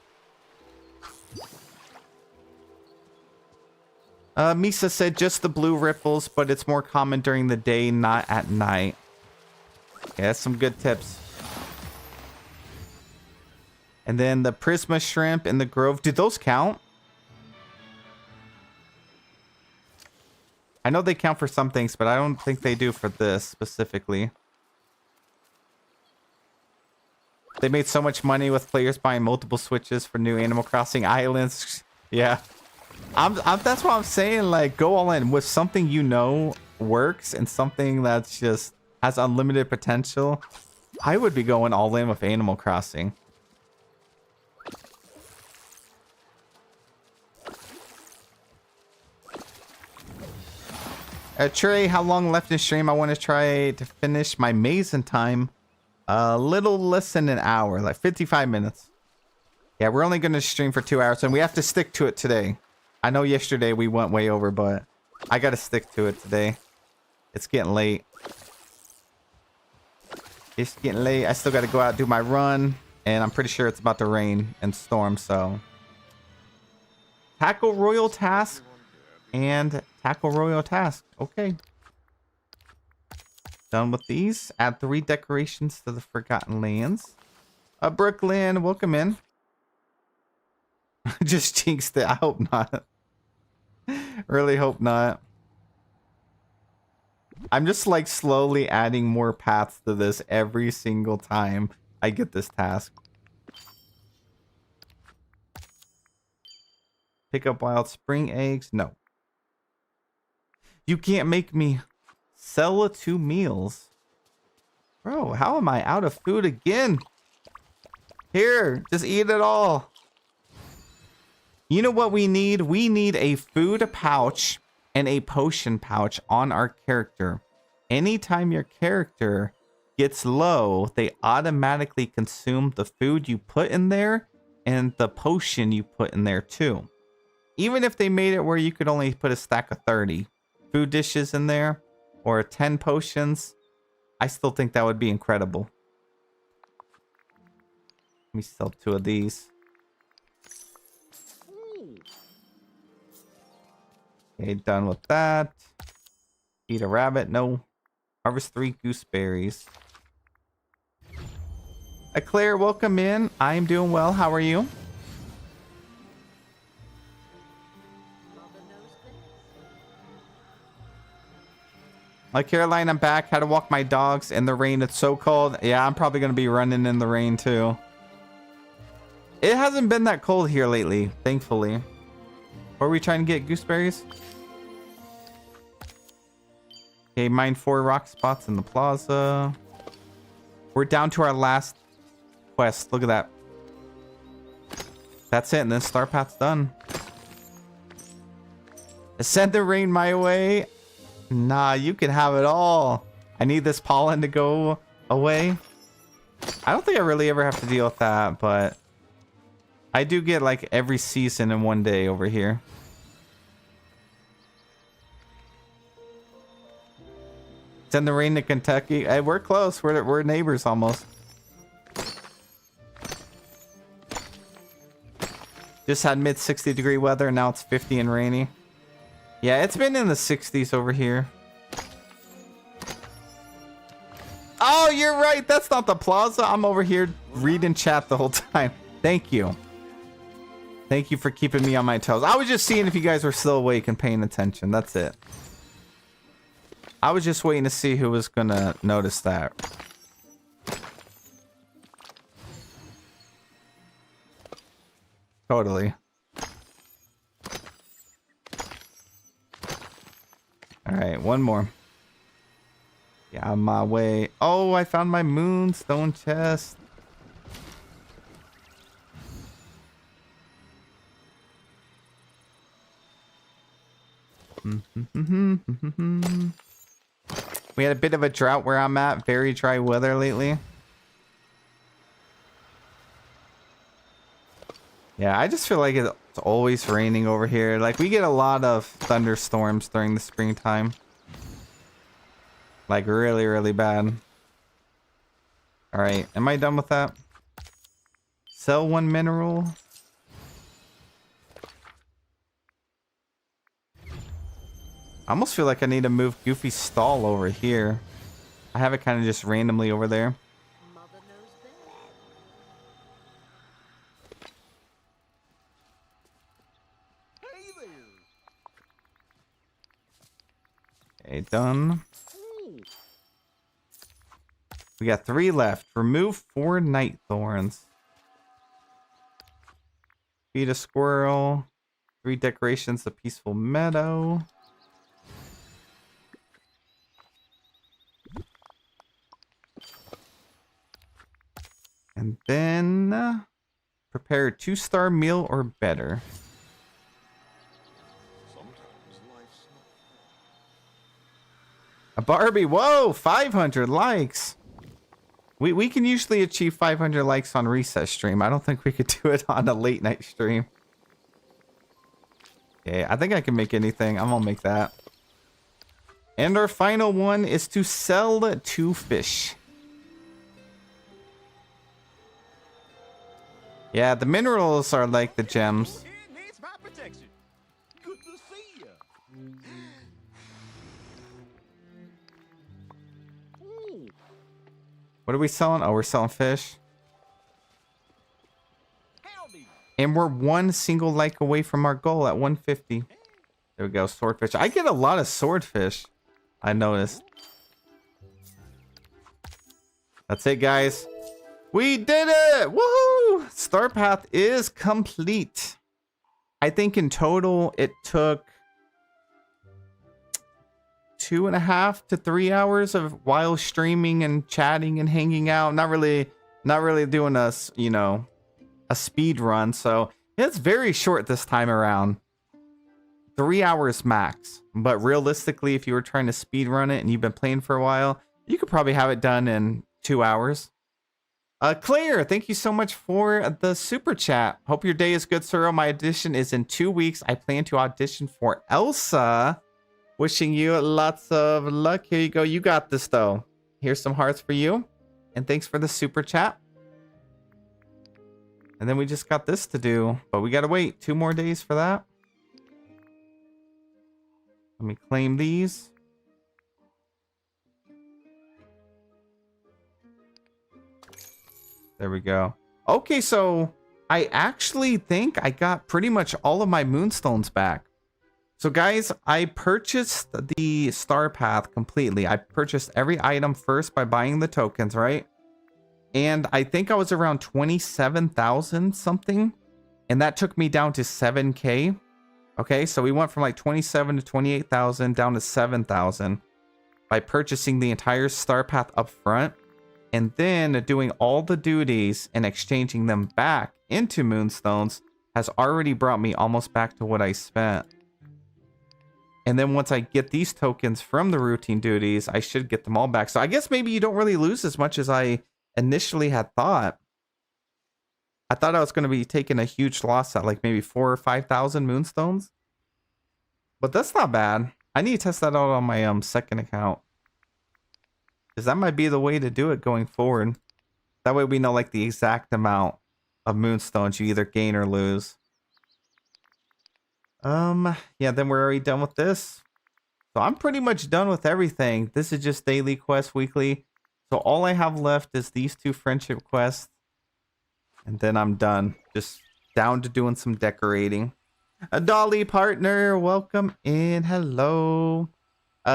Misa said just the blue ripples, but it's more common during the day, not at night. Yeah, that's some good tips. And then the Prisma shrimp and the Grove. Do those count? I know they count for some things, but I don't think they do for this specifically. They made so much money with players buying multiple Switches for new Animal Crossing islands. Yeah. That's what I'm saying. Like, go all in with something you know works and something that's just has unlimited potential. I would be going all in with Animal Crossing. Trey, how long left in stream? I want to try to finish my maze in time. A little less than an hour, like 55 minutes. Yeah, we're only going to stream for 2 hours, and we have to stick to it today. I know yesterday we went way over, but I got to stick to it today. It's getting late. It's getting late. I still got to go out and do my run, and I'm pretty sure it's about to rain and storm, so. Tackle Royal Task and Tackle Royal Task. Okay. Done with these. Add 3 decorations to the Forgotten Lands. Brooklyn, welcome in. Just jinxed it. I hope not. Really hope not. I'm just like slowly adding more paths to this every single time I get this task. Pick up wild spring eggs. No. You can't make me sell 2 meals. Bro, how am I out of food again? Here, just eat it all. You know what we need? We need a food pouch and a potion pouch on our character. Anytime your character gets low, they automatically consume the food you put in there and the potion you put in there too. Even if they made it where you could only put a stack of 30 food dishes in there or 10 potions, I still think that would be incredible. Let me sell 2 of these. Okay, done with that. Eat a rabbit. No. Harvest 3 gooseberries. Claire, welcome in. I'm doing well. How are you? Like Caroline, I'm back. Had to walk my dogs in the rain. It's so cold. Yeah, I'm probably gonna be running in the rain too. It hasn't been that cold here lately, thankfully. Were we trying to get gooseberries? Okay, mine 4 rock spots in the plaza. We're down to our last quest. Look at that. That's it, and then Star Path's done. Send the rain my way. Nah, you can have it all. I need this pollen to go away. I don't think I really ever have to deal with that, but I do get like every season in one day over here. Send the rain to Kentucky. Hey, we're close. We're neighbors almost. Just had mid 60-degree weather, and now it's 50 and rainy. Yeah, it's been in the 60s over here. Oh, you're right. That's not the plaza. I'm over here reading chat the whole time. Thank you. Thank you for keeping me on my toes. I was just seeing if you guys were still awake and paying attention. That's it. I was just waiting to see who was gonna notice that. Totally. All right, one more. Yeah, on my way. Oh, I found my moonstone chest. We had a bit of a drought where I'm at. Very dry weather lately. Yeah, I just feel like it's always raining over here. Like, we get a lot of thunderstorms during the springtime. Like, really, really bad. Alright, am I done with that? Sell 1 mineral. I almost feel like I need to move Goofy's stall over here. I have it kind of just randomly over there. Okay, done. We got 3 left. Remove 4 night thorns. Feed a squirrel. 3 decorations, a peaceful meadow. And then prepare a 2-star meal or better. A Barbie. Whoa, 500 likes. We can usually achieve 500 likes on recess stream. I don't think we could do it on a late night stream. Okay, I think I can make anything. I'm gonna make that. And our final one is to sell 2 fish. Yeah, the minerals are like the gems. It needs my protection. Good to see ya. What are we selling? Oh, we're selling fish. Howdy. And we're 1 single like away from our goal at 150. There we go, swordfish. I get a lot of swordfish, I noticed. That's it, guys. We did it! Woohoo! Star Path is complete. I think in total it took 2.5 to 3 hours of while streaming and chatting and hanging out. Not really doing a, you know, a speed run. So it's very short this time around. 3 hours max. But realistically, if you were trying to speed run it and you've been playing for a while, you could probably have it done in 2 hours. Claire, thank you so much for the super chat. Hope your day is good, sir. My audition is in 2 weeks. I plan to audition for Elsa. Wishing you lots of luck. Here you go. You got this, though. Here's some hearts for you. And thanks for the super chat. And then we just got this to do. But we got to wait 2 more days for that. Let me claim these. There we go. Okay, so I actually think I got pretty much all of my moonstones back. So guys, I purchased the star path completely. I purchased every item first by buying the tokens, right? And I think I was around 27,000 something. And that took me down to 7K. Okay, so we went from like 27 to 28,000 down to 7,000 by purchasing the entire star path up front. And then doing all the duties and exchanging them back into moonstones has already brought me almost back to what I spent. And then once I get these tokens from the routine duties, I should get them all back. So I guess maybe you don't really lose as much as I initially had thought. I thought I was going to be taking a huge loss at like maybe 4,000 or 5,000 moonstones. But that's not bad. I need to test that out on my second account. Because that might be the way to do it going forward. That way we know like the exact amount of moonstones you either gain or lose. Yeah, then we're already done with this. So I'm pretty much done with everything. This is just daily quest weekly. So all I have left is these 2 friendship quests. And then I'm done. Just down to doing some decorating. A Dolly partner, welcome in. Hello.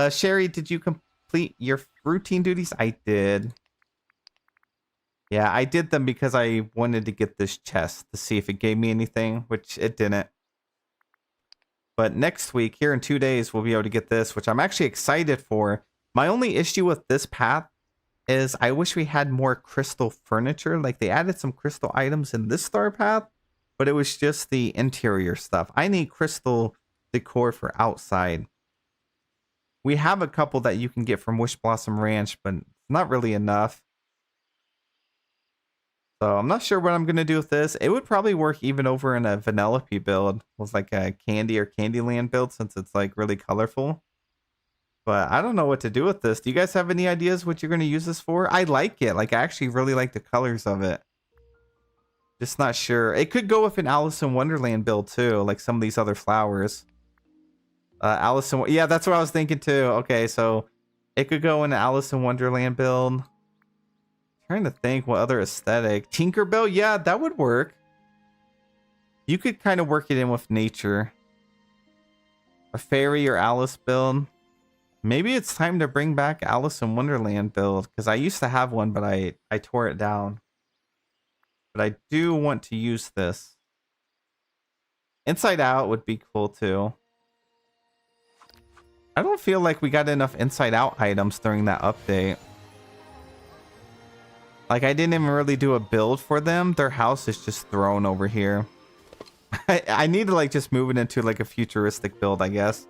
Sherry, did you complete your routine duties? I did. Yeah, I did them because I wanted to get this chest to see if it gave me anything, which it didn't. But next week, here in 2 days, we'll be able to get this, which I'm actually excited for. My only issue with this path is I wish we had more crystal furniture. Like they added some crystal items in this star path, but it was just the interior stuff. I need crystal decor for outside. We have a couple that you can get from Wish Blossom Ranch, but not really enough. So I'm not sure what I'm going to do with this. It would probably work even over in a Vanellope build with like a Candy or Candyland build since it's like really colorful. But I don't know what to do with this. Do you guys have any ideas what you're going to use this for? I like it. Like I actually really like the colors of it. Just not sure. It could go with an Alice in Wonderland build too, like some of these other flowers. Yeah, that's what I was thinking too. Okay, so it could go in an Alice in Wonderland build. Trying to think what other aesthetic. Tinkerbell, yeah, that would work. You could kind of work it in with nature. A fairy or Alice build. Maybe it's time to bring back Alice in Wonderland build because I used to have one, but I tore it down. But I do want to use this. Inside Out would be cool too. I don't feel like we got enough Inside Out items during that update. Like, I didn't even really do a build for them. Their house is just thrown over here. I need to, like, just move it into, like, a futuristic build, I guess.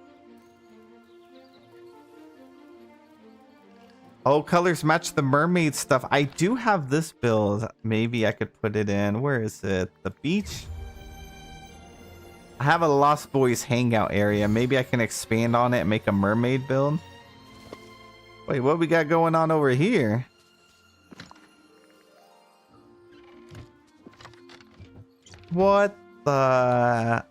Oh, colors match the mermaid stuff. I do have this build. Maybe I could put it in. Where is it? The beach? I have a Lost Boys hangout area. Maybe I can expand on it and make a mermaid build. Wait, what we got going on over here? What the...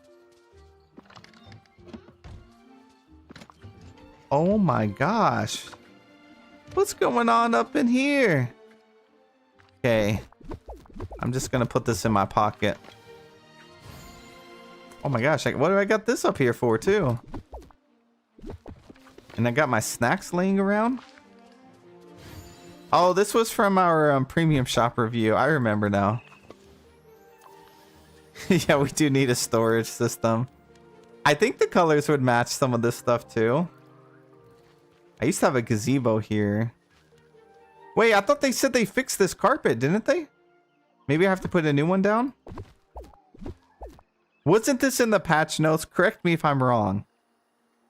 Oh my gosh. What's going on up in here? Okay. I'm just gonna put this in my pocket. Oh my gosh, what do I got this up here for too? And I got my snacks laying around. Oh, this was from our premium shop review. I remember now. Yeah, we do need a storage system. I think the colors would match some of this stuff too. I used to have a gazebo here. Wait, I thought they said they fixed this carpet, didn't they? Maybe I have to put a new one down? Wasn't this in the patch notes? Correct me if I'm wrong.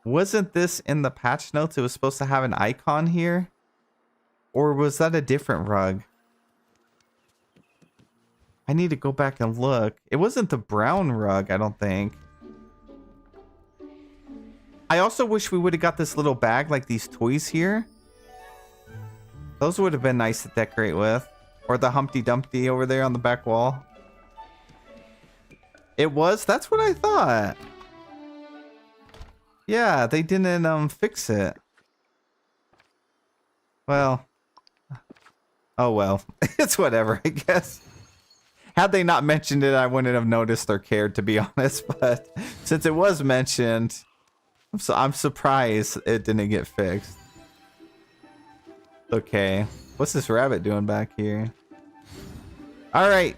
Wasn't this in the patch notes? It was supposed to have an icon here? Or was that a different rug? I need to go back and look. It wasn't the brown rug, I don't think. I also wish we would have got this little bag like these toys here. Those would have been nice to decorate with. Or the Humpty Dumpty over there on the back wall. It was? That's what I thought. Yeah, they didn't fix it. Well. Oh well. It's whatever, I guess. Had they not mentioned it, I wouldn't have noticed or cared, to be honest. But since it was mentioned, I'm surprised it didn't get fixed. Okay. What's this rabbit doing back here? All right.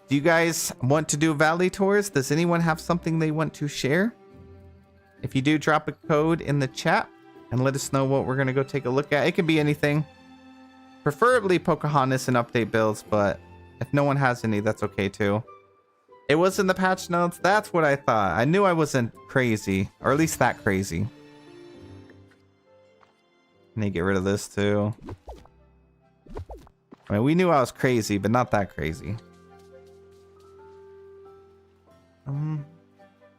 Do you guys want to do valley tours? Does anyone have something they want to share? If you do, drop a code in the chat and let us know what we're going to go take a look at. It can be anything. Preferably Pocahontas and update builds, but if no one has any, that's okay too. It was in the patch notes. That's what I thought. I knew I wasn't crazy, or at least that crazy. I need to get rid of this too. I mean, we knew I was crazy, but not that crazy.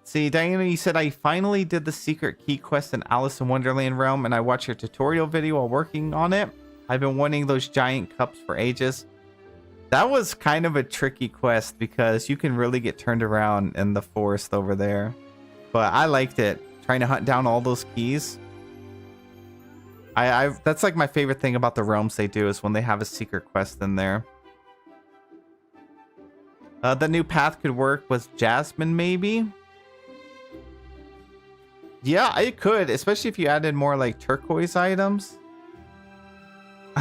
See, Diana, you said I finally did the secret key quest in Alice in Wonderland realm, and I watched your tutorial video while working on it. I've been wanting those giant cups for ages. That was kind of a tricky quest because you can really get turned around in the forest over there. But I liked it, trying to hunt down all those keys. That's like my favorite thing about the realms they do is when they have a secret quest in there. The new path could work with Jasmine, maybe. Yeah, it could, especially if you added more like turquoise items.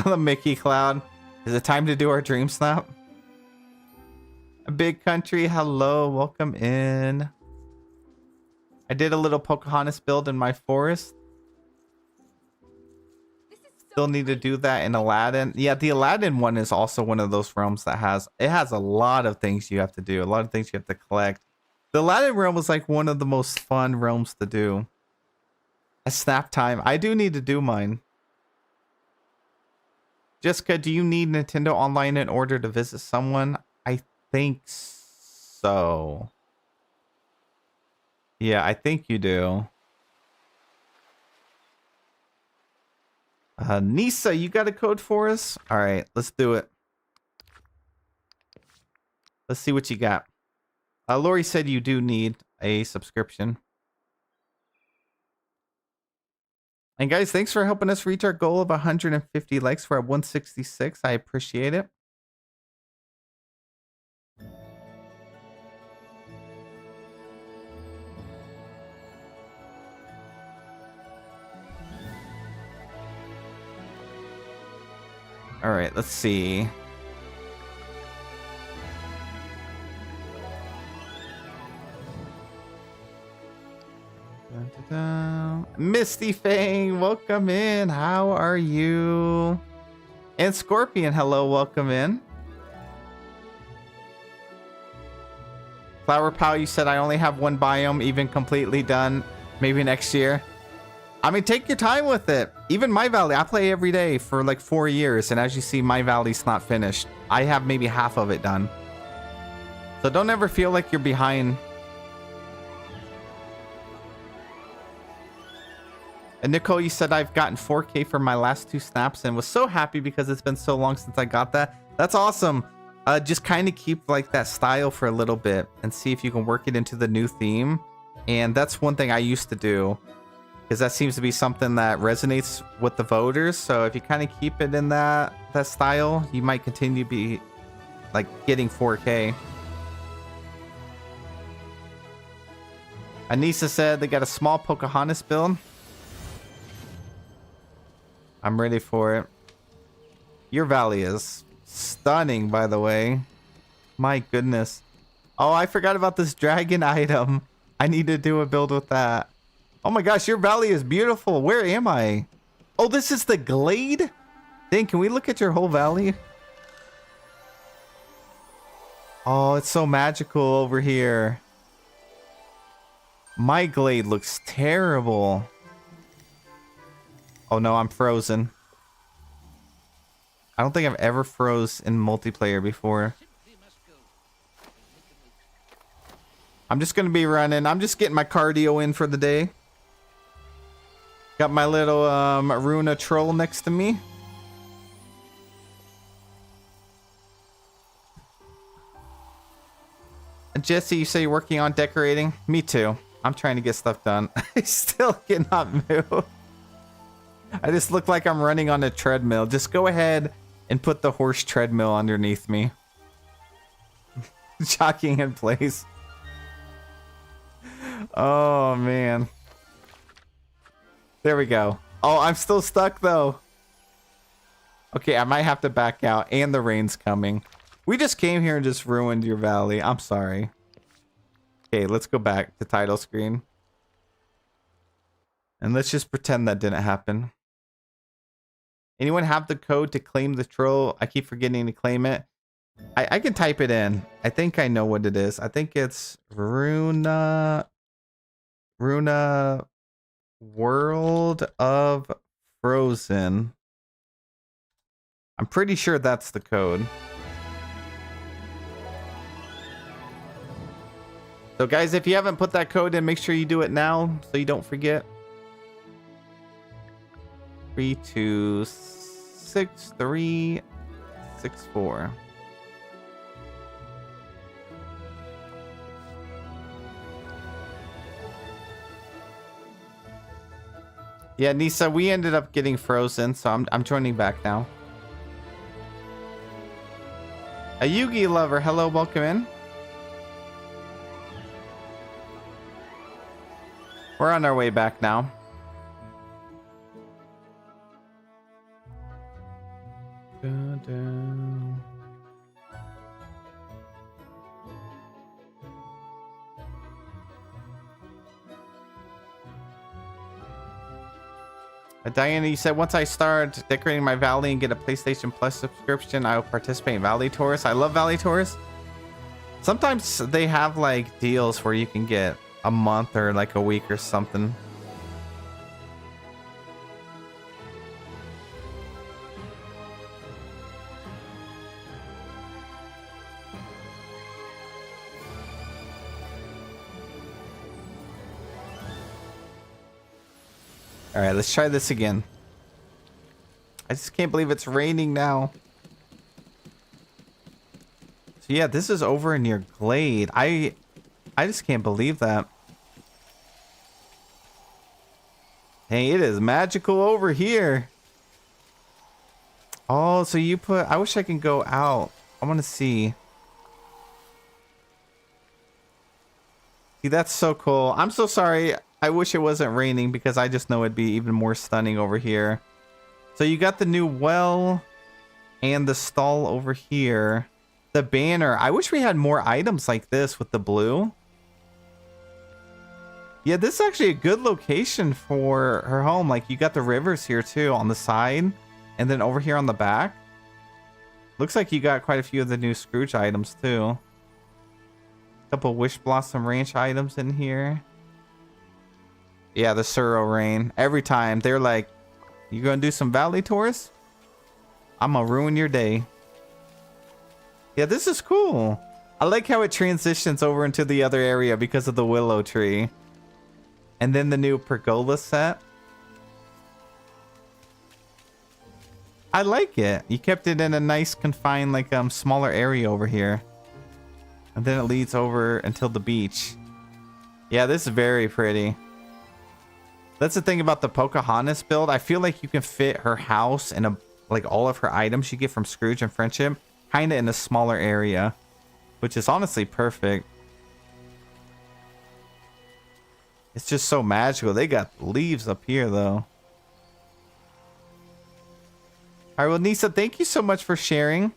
The Mickey Cloud. Is it time to do our dream snap? A big country, hello, welcome in. I did a little Pocahontas build in my forest. Still need to do that in Aladdin. Yeah, the Aladdin one is also one of those realms that has a lot of things you have to do, a lot of things you have to collect. The Aladdin realm was like one of the most fun realms to do. A snap time. I do need to do mine. Jessica, do you need Nintendo Online in order to visit someone? I think so. Yeah, I think you do. Nisa, you got a code for us? All right, let's do it. Let's see what you got. Lori said you do need a subscription. And guys, thanks for helping us reach our goal of 150 likes. We're at 166. I appreciate it. All right, let's see. Misty Fang, welcome in. How are you? And Scorpion, hello, welcome in. Flower Pal, you said I only have one biome even completely done. Maybe next year. I mean, take your time with it. Even My Valley, I play every day for like 4 years. And as you see, My Valley's not finished. I have maybe half of it done. So don't ever feel like you're behind. And Nicole, you said I've gotten 4K for my last 2 snaps and was so happy because it's been so long since I got that. That's awesome. Just kind of keep like that style for a little bit and see if you can work it into the new theme. And that's one thing I used to do because that seems to be something that resonates with the voters. So if you kind of keep it in that style, you might continue to be like getting 4K. Anissa said they got a small Pocahontas build. I'm ready for it. Your valley is stunning, by the way. My goodness. Oh, I forgot about this dragon item. I need to do a build with that. Oh my gosh, your valley is beautiful. Where am I? Oh, this is the Glade? Dang, can we look at your whole valley? Oh, it's so magical over here. My Glade looks terrible. Oh no, I'm frozen. I don't think I've ever froze in multiplayer before. I'm just gonna be running. I'm just getting my cardio in for the day. Got my little Runa troll next to me. Jesse, you say you're working on decorating? Me too. I'm trying to get stuff done. I still cannot move. I just look like I'm running on a treadmill. Just go ahead and put the horse treadmill underneath me. Jockeying in place. Oh, man. There we go. Oh, I'm still stuck though. Okay, I might have to back out, and the rain's coming. We just came here and just ruined your valley. I'm sorry. Okay, let's go back to title screen. And let's just pretend that didn't happen. Anyone have the code to claim the troll? I keep forgetting to claim it. I can type it in. I think I know what it is. I think it's Runa World of Frozen. I'm pretty sure that's the code. So guys, if you haven't put that code in, make sure you do it now so you don't forget. 326364. Yeah, Nisa, we ended up getting frozen, so I'm joining back now. A Yugi lover, hello, welcome in. We're on our way back now. Dun, dun. Diana, you said once I start decorating my valley and get a PlayStation Plus subscription, I will participate in Valley Tours. I love Valley Tours. Sometimes they have like deals where you can get a month or like a week or something. All right, let's try this again. I just can't believe it's raining now. So yeah, this is over near Glade. I just can't believe that. Hey, it is magical over here. Oh, so you put... I wish I can go out. I want to see. See, that's so cool. I'm so sorry. I wish it wasn't raining because I just know it'd be even more stunning over here. So you got the new well and the stall over here. The banner. I wish we had more items like this with the blue. Yeah, this is actually a good location for her home. Like, you got the rivers here too on the side. And then over here on the back. Looks like you got quite a few of the new Scrooge items too. A couple Wish Blossom Ranch items in here. Yeah, the Suro Rain. Every time they're like, you gonna do some valley tours? I'm gonna ruin your day. Yeah, this is cool. I like how it transitions over into the other area because of the willow tree. And then the new pergola set. I like it. You kept it in a nice confined, like smaller area over here. And then it leads over until the beach. Yeah, this is very pretty. That's the thing about the Pocahontas build. I feel like you can fit her house and like all of her items you get from Scrooge and Friendship kind of in a smaller area, which is honestly perfect. It's just so magical. They got leaves up here though. All right, well, Nisa, thank you so much for sharing.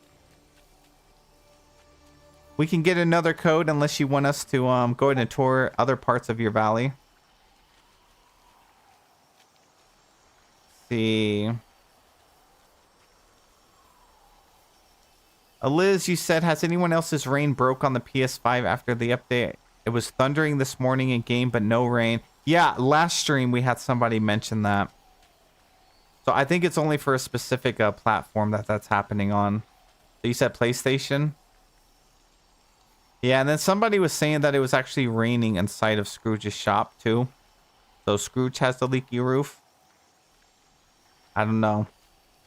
We can get another code unless you want us to go ahead and tour other parts of your valley. See. Liz, you said, has anyone else's rain broke on the PS5 after the update? It was thundering this morning in game, but no rain. Yeah, last stream we had somebody mention that. So I think it's only for a specific platform that's happening on. So you said PlayStation? Yeah, and then somebody was saying that it was actually raining inside of Scrooge's shop too. So Scrooge has the leaky roof. I don't know.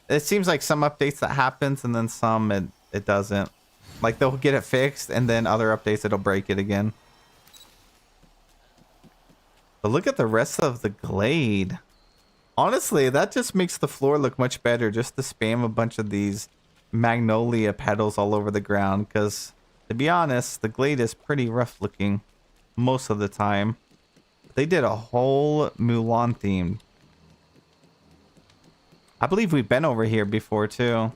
It seems like some updates that happens and then some it doesn't. Like they'll get it fixed and then other updates it'll break it again. But look at the rest of the Glade. Honestly, that just makes the floor look much better just to spam a bunch of these magnolia petals all over the ground. Because to be honest, the Glade is pretty rough looking. most of the time. They did a whole Mulan theme. I believe we've been over here before too.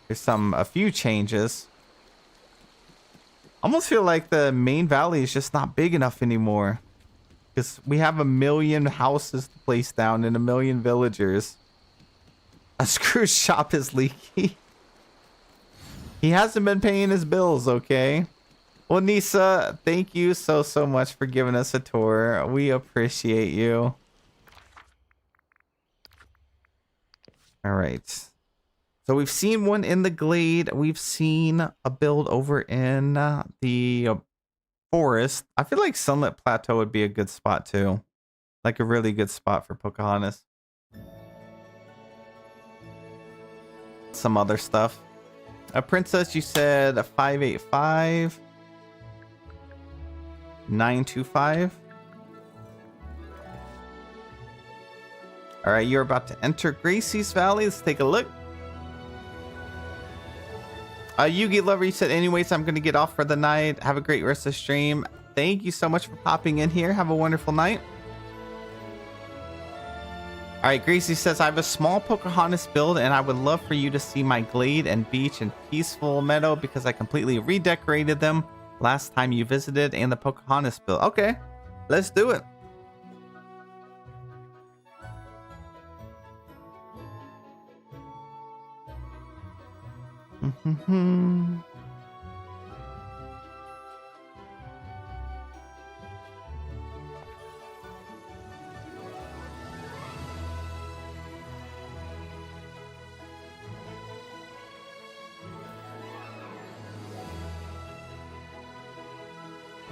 There's a few changes. Almost feel like the main valley is just not big enough anymore. Because we have 1 million houses to place down and 1 million villagers. A Scrooge shop is leaky. He hasn't been paying his bills, okay? Well, Nisa, thank you so much for giving us a tour. We appreciate you. All right. So we've seen one in the Glade. We've seen a build over in the forest. I feel like Sunlit Plateau would be a good spot too. Like a really good spot for Pocahontas. Some other stuff. A princess, you said a 585. 925. All right, you're about to enter Gracie's Valley. Let's take a look. Yugi Lover, you said, anyways, I'm going to get off for the night. Have a great rest of the stream. Thank you so much for popping in here. Have a wonderful night. All right, Gracie says, I have a small Pocahontas build, and I would love for you to see my glade and beach and peaceful meadow because I completely redecorated them last time you visited and the Pocahontas build. Okay, let's do it.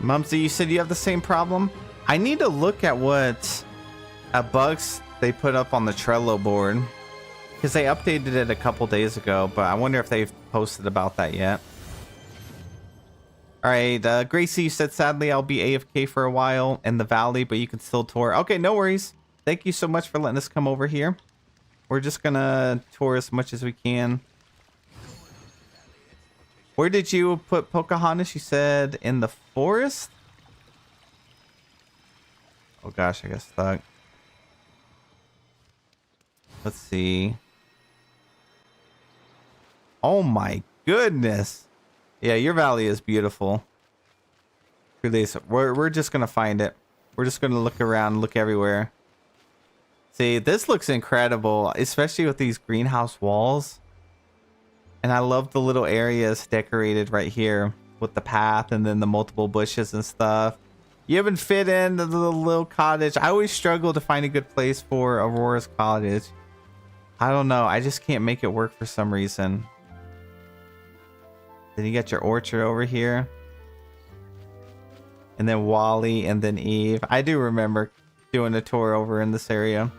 Mumsy, you said you have the same problem? I need to look at what bugs they put up on the Trello board. Because they updated it a couple days ago, but I wonder if they've posted about that yet. Alright, Gracie, you said, sadly, I'll be AFK for a while in the valley, but you can still tour. Okay, no worries. Thank you so much for letting us come over here. We're just gonna tour as much as we can. Where did you put Pocahontas? You said in the forest? Oh gosh, I got stuck. Let's see. Oh my goodness. Yeah, your valley is beautiful. We're just gonna find it. We're just gonna look around, look everywhere. See, this looks incredible, especially with these greenhouse walls. And I love the little areas decorated right here with the path and then the multiple bushes and stuff. You haven't fit in the little cottage. I always struggle to find a good place for Aurora's cottage. I don't know. I just can't make it work for some reason. Then you got your orchard over here. And then Wally and then Eve. I do remember doing a tour over in this area.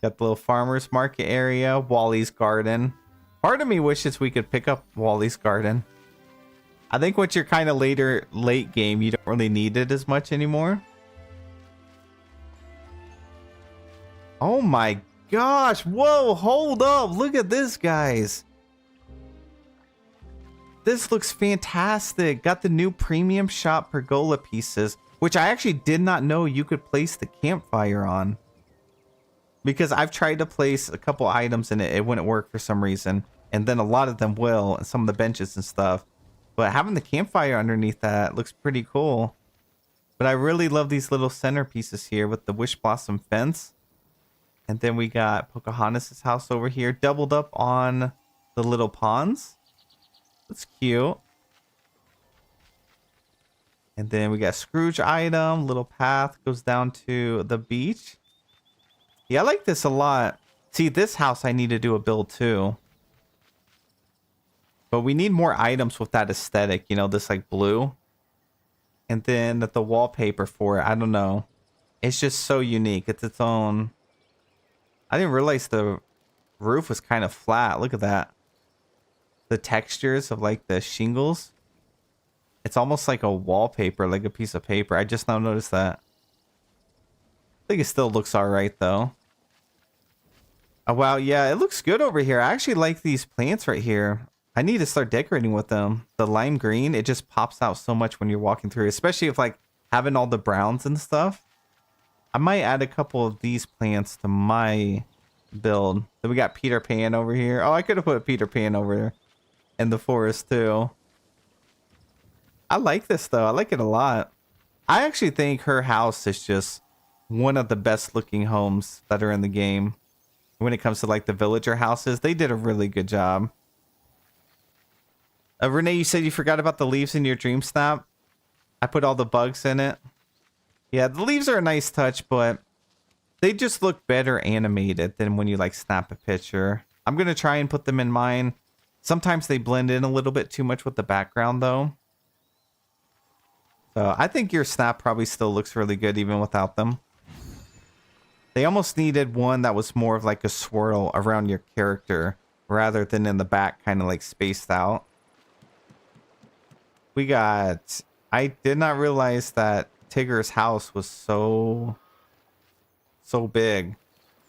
Got the little farmer's market area. Wally's garden. Part of me wishes we could pick up Wally's garden. I think once you're kind of late game, you don't really need it as much anymore. Oh my gosh. Whoa, hold up. Look at this, guys. This looks fantastic. Got the new premium shop pergola pieces, which I actually did not know you could place the campfire on. Because I've tried to place a couple items and it wouldn't work for some reason. And then a lot of them will, and some of the benches and stuff. But having the campfire underneath that looks pretty cool. But I really love these little centerpieces here with the Wish Blossom fence. And then we got Pocahontas' house over here, doubled up on the little ponds. That's cute. And then we got Scrooge item, little path goes down to the beach. Yeah, I like this a lot. See, this house I need to do a build too. But we need more items with that aesthetic, you know, this like blue. And then the wallpaper for it, I don't know. It's just so unique. It's its own. I didn't realize the roof was kind of flat. Look at that. The textures of like the shingles. It's almost like a wallpaper, like a piece of paper. I just now noticed that. I think it still looks all right though. Oh, wow, yeah, it looks good over here. I actually like these plants right here. I need to start decorating with them. The lime green, it just pops out so much when you're walking through, especially if like having all the browns and stuff. I might add a couple of these plants to my build. Then we got Peter Pan over here. Oh, I could have put Peter Pan over in the forest too. I like this though. I like it a lot. I actually think her house is just one of the best looking homes that are in the game. When it comes to like the villager houses, they did a really good job. Renee, you said you forgot about the leaves in your dream snap. I put all the bugs in it. Yeah, the leaves are a nice touch, but they just look better animated than when you like snap a picture. I'm going to try and put them in mine. Sometimes they blend in a little bit too much with the background though. So I think your snap probably still looks really good even without them. They almost needed one that was more of like a swirl around your character rather than in the back kind of like spaced out. We got... I did not realize that Tigger's house was so big.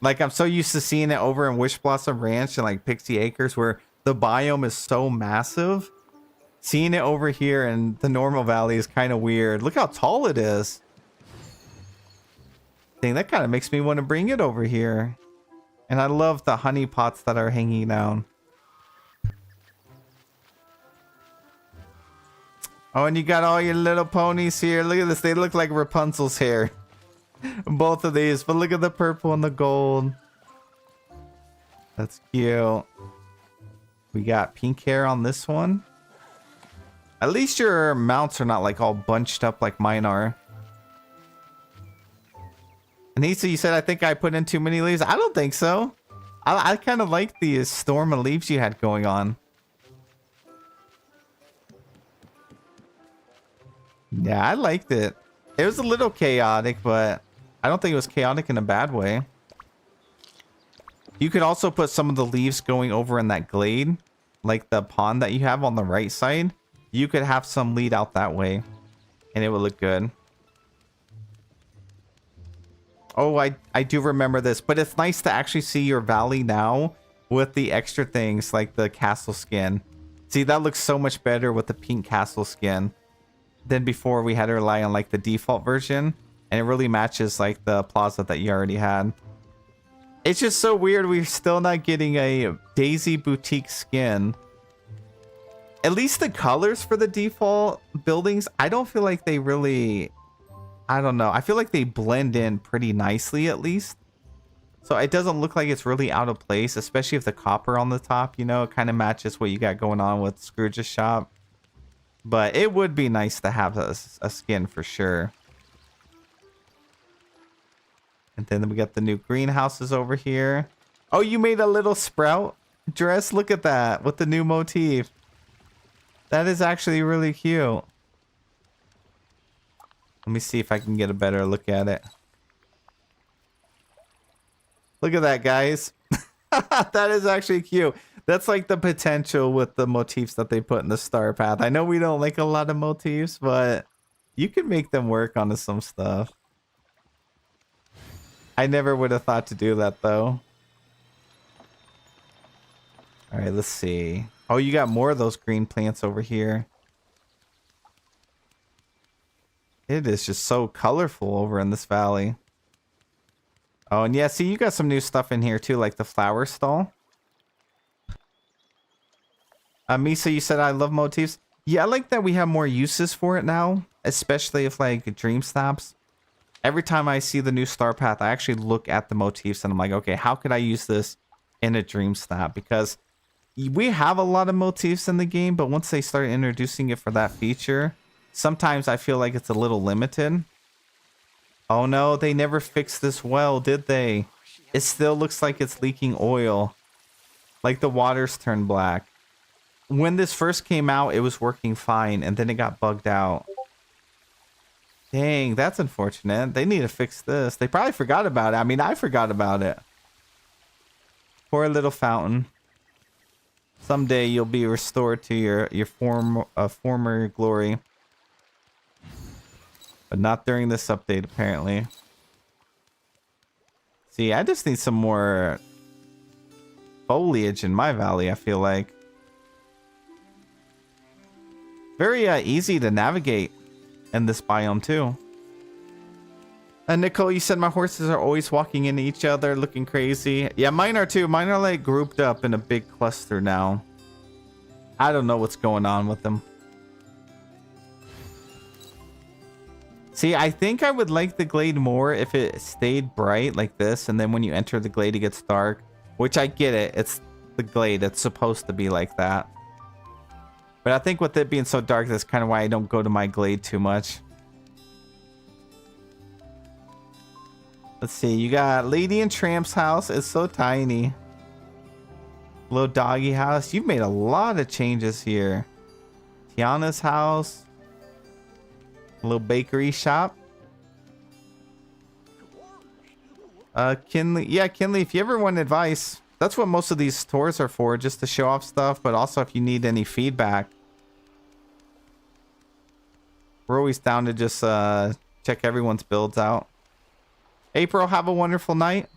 Like I'm so used to seeing it over in Wish Blossom Ranch and like Pixie Acres where the biome is so massive. Seeing it over here in the normal valley is kind of weird. Look how tall it is. Dang, that kind of makes me want to bring it over here. And I love the honey pots that are hanging down. Oh, and you got all your little ponies here. Look at this. They look like Rapunzel's hair. Both of these. But look at the purple and the gold. That's cute. We got pink hair on this one. At least your mounts are not like all bunched up like mine are. Anissa, you said I think I put in too many leaves. I don't think so. I kind of like the storm of leaves you had going on. Yeah, I liked it. It was a little chaotic, but I don't think it was chaotic in a bad way. You could also put some of the leaves going over in that glade, like the pond that you have on the right side. You could have some lead out that way, and it would look good. Oh, I do remember this, but it's nice to actually see your valley now with the extra things like the castle skin. See, that looks so much better with the pink castle skin than before we had to rely on like the default version, and it really matches like the plaza that you already had. It's just so weird we're still not getting a Daisy Boutique skin. At least the colors for the default buildings, I don't feel like they really... I don't know. I feel like they blend in pretty nicely at least. So it doesn't look like it's really out of place, especially if the copper on the top, you know, it kind of matches what you got going on with Scrooge's shop. But it would be nice to have a skin for sure. And then we got the new greenhouses over here. Oh, you made a little sprout dress? Look at that with the new motif. That is actually really cute. Let me see if I can get a better look at it. Look at that, guys. That is actually cute. That's like the potential with the motifs that they put in the star path. I know we don't like a lot of motifs, but you can make them work onto some stuff. I never would have thought to do that though. All right, let's see. Oh, you got more of those green plants over here. It is just so colorful over in this valley. Oh, and yeah, see, you got some new stuff in here too, like the flower stall. Misa, you said I love motifs. Yeah, I like that we have more uses for it now, especially if like dream snaps. Every time I see the new star path, I actually look at the motifs and I'm like, okay, how could I use this in a dream snap? Because we have a lot of motifs in the game, but once they start introducing it for that feature, sometimes I feel like it's a little limited. Oh no, they never fixed this well, did they? It still looks like it's leaking oil. Like the water's turned black. When this first came out, it was working fine, and then it got bugged out. Dang, that's unfortunate. They need to fix this. They probably forgot about it. I mean, I forgot about it. Poor little fountain. Someday you'll be restored to your former glory. But not during this update, apparently. See, I just need some more foliage in my valley, I feel like. Very easy to navigate in this biome, too. Nicole, you said my horses are always walking into each other, looking crazy. Yeah, mine are too. Mine are like grouped up in a big cluster now. I don't know what's going on with them. See, I think I would like the Glade more if it stayed bright like this, and then when you enter the Glade, it gets dark. Which I get it. It's the Glade. It's supposed to be like that. But I think with it being so dark, that's kind of why I don't go to my Glade too much. Let's see. You got Lady and Tramp's house. It's so tiny. Little doggy house. You've made a lot of changes here. Tiana's house. A little bakery shop. Kinley. Yeah, Kinley, if you ever want advice, that's what most of these stores are for, just to show off stuff, but also if you need any feedback. We're always down to just check everyone's builds out. April, have a wonderful night.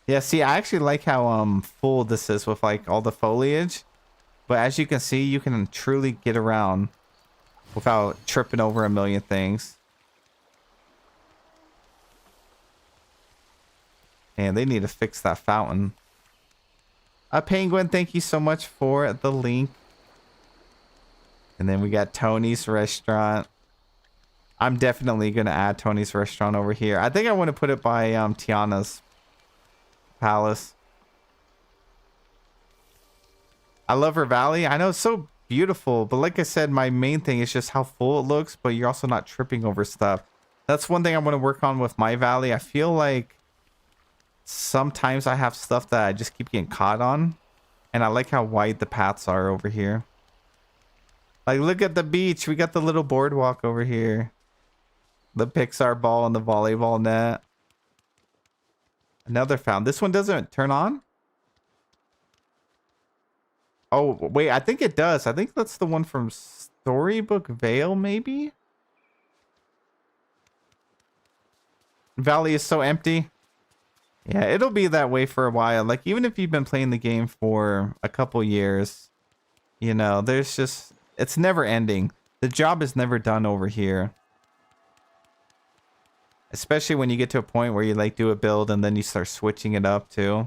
Yeah, see, I actually like how full this is with like all the foliage. But as you can see, you can truly get around without tripping over a million things. And they need to fix that fountain. Penguin, thank you so much for the link. And then we got Tony's restaurant. I'm definitely going to add Tony's restaurant over here. I think I want to put it by Tiana's palace. I love her valley. I know it's so beautiful, but like I said, my main thing is just how full it looks, but you're also not tripping over stuff. That's one thing I want to work on with my valley. I feel like sometimes I have stuff that I just keep getting caught on, and I like how wide the paths are over here. Like, look at the beach. We got the little boardwalk over here. The Pixar ball and the volleyball net. Another fountain. This one doesn't turn on? Oh, wait. I think it does. I think that's the one from Storybook Vale, maybe? Valley is so empty. Yeah, it'll be that way for a while. Like, even if you've been playing the game for a couple years, you know, there's just... It's never ending. The job is never done over here. Especially when you get to a point where you like do a build and then you start switching it up too.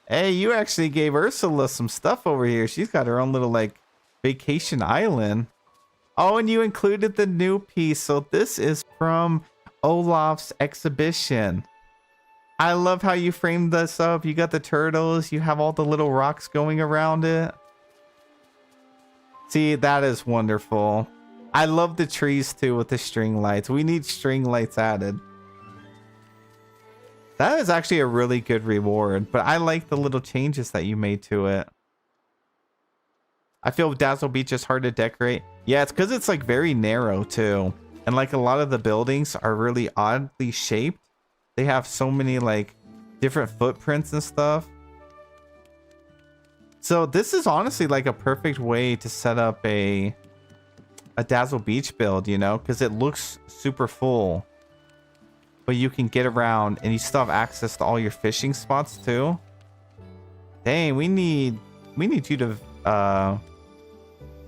Hey, you actually gave Ursula some stuff over here. She's got her own little like vacation island. Oh, and you included the new piece. So this is from Olaf's exhibition. I love how you framed this up. You got the turtles. You have all the little rocks going around it. See, that is wonderful. I love the trees too with the string lights. We need string lights added. That is actually a really good reward, but I like the little changes that you made to it. I feel Dazzle Beach is hard to decorate. Yeah, it's because it's like very narrow too. And like a lot of the buildings are really oddly shaped. They have so many like different footprints and stuff. So this is honestly like a perfect way to set up a Dazzle Beach build, you know, because it looks super full, but you can get around and you still have access to all your fishing spots too. Dang, we need you to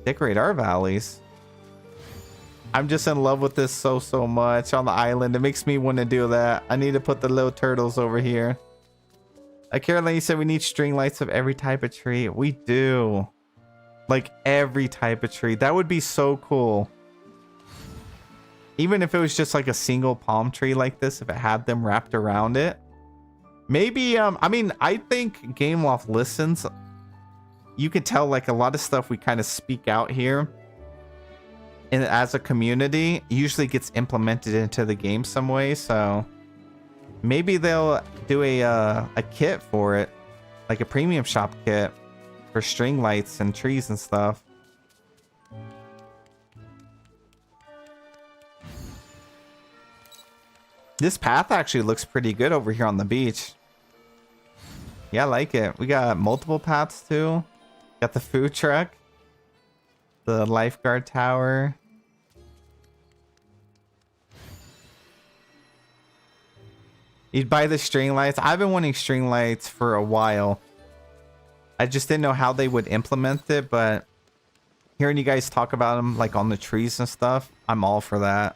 decorate our valleys. I'm just in love with this so much on the island. It makes me want to do that. I need to put the little turtles over here. Caroline, you said we need string lights of every type of tree. We do. Like every type of tree. That would be so cool. Even if it was just like a single palm tree like this, if it had them wrapped around it. Maybe, I mean, I think Game Loft listens. You can tell like a lot of stuff we kind of speak out here. And as a community, usually gets implemented into the game some way, so... Maybe they'll do a kit for it, like a premium shop kit for string lights and trees and stuff. This path actually looks pretty good over here on the beach. Yeah, I like it. We got multiple paths too. Got the food truck, the lifeguard tower. You'd buy the string lights. I've been wanting string lights for a while. I just didn't know how they would implement it, but hearing you guys talk about them like on the trees and stuff, I'm all for that.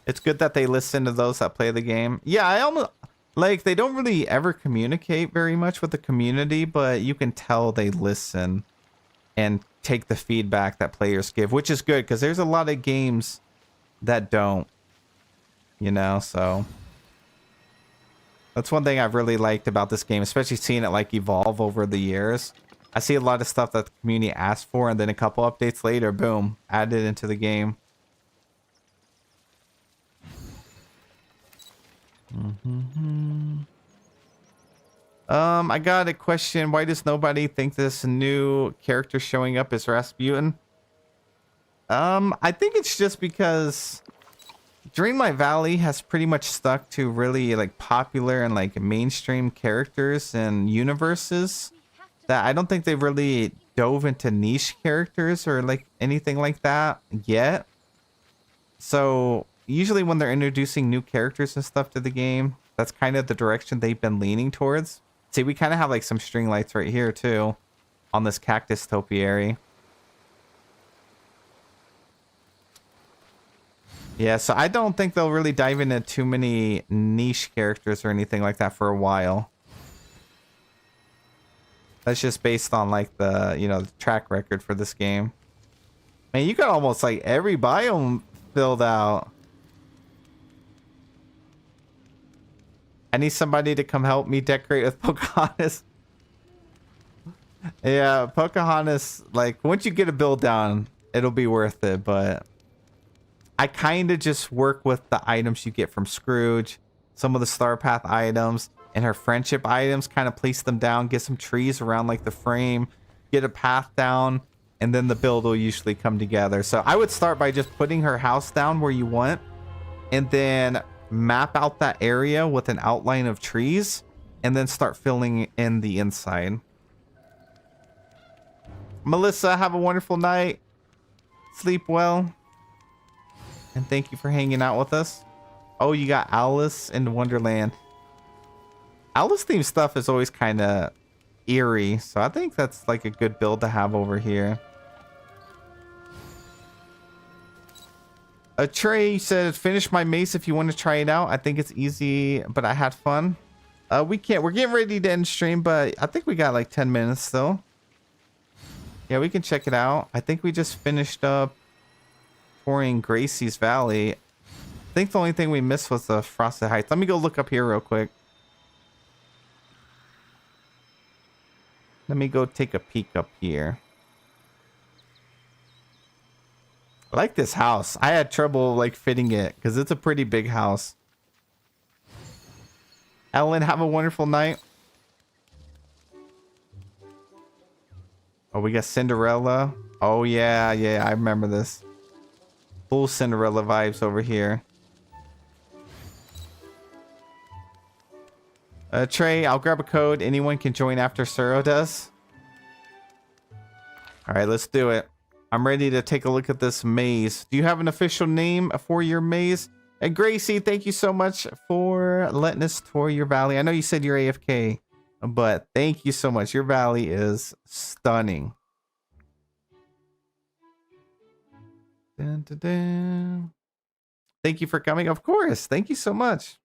It's good that they listen to those that play the game. Yeah, I almost like they don't really ever communicate very much with the community, but you can tell they listen and take the feedback that players give, which is good because there's a lot of games that don't, you know, so that's one thing I've really liked about this game, especially seeing it like evolve over the years. I see a lot of stuff that the community asked for, and then a couple updates later, boom, added into the game. I got a question. Why does nobody think this new character showing up is Rasputin? I think it's just because Dreamlight Valley has pretty much stuck to really like popular and like mainstream characters and universes that I don't think they've really dove into niche characters or like anything like that yet. So usually when they're introducing new characters and stuff to the game, that's kind of the direction they've been leaning towards. See, we kind of have like some string lights right here too on this cactus topiary. Yeah, so I don't think they'll really dive into too many niche characters or anything like that for a while. That's just based on like the, you know, the track record for this game. Man, you got almost like every biome filled out. I need somebody to come help me decorate with Pocahontas. Yeah, Pocahontas, like once you get a build down, it'll be worth it, but I kind of just work with the items you get from Scrooge, some of the Star Path items, and her friendship items, kind of place them down, get some trees around like the frame, get a path down, and then the build will usually come together. So I would start by just putting her house down where you want, and then map out that area with an outline of trees, and then start filling in the inside. Melissa, have a wonderful night. Sleep well. And thank you for hanging out with us. Oh, you got Alice in Wonderland. Alice themed stuff is always kind of eerie, so I think that's like a good build to have over here. Trey said, finish my mace if you want to try it out. I think it's easy, but I had fun. We're getting ready to end stream, but I think we got like 10 minutes still. Yeah, we can check it out. I think we just finished up touring Gracie's Valley. I think the only thing we missed was the Frosted Heights. Let me go look up here real quick. Let me go take a peek up here. I like this house. I had trouble like fitting it because it's a pretty big house. Ellen, have a wonderful night. Oh, we got Cinderella. Oh yeah, I remember this. Full Cinderella vibes over here. Trey, I'll grab a code. Anyone can join after Suro does. All right, let's do it. I'm ready to take a look at this maze. Do you have an official name for your maze? And Gracie, thank you so much for letting us tour your valley. I know you said you're AFK, but thank you so much. Your valley is stunning. Dun, dun, dun. Thank you for coming. Of course. Thank you so much.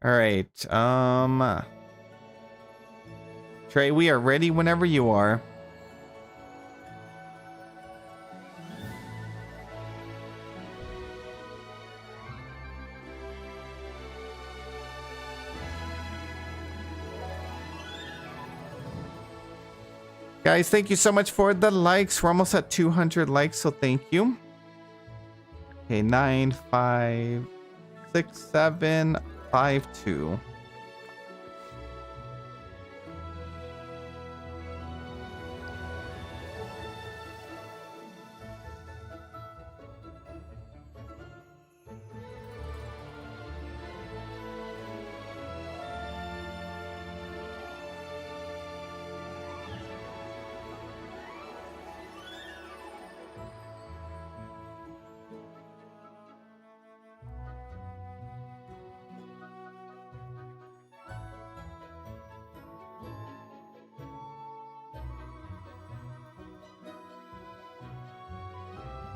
All right. Trey, we are ready whenever you are. Guys, thank you so much for the likes. We're almost at 200 likes, so thank you. Okay, 9, 5, 6, 7, 5, 2.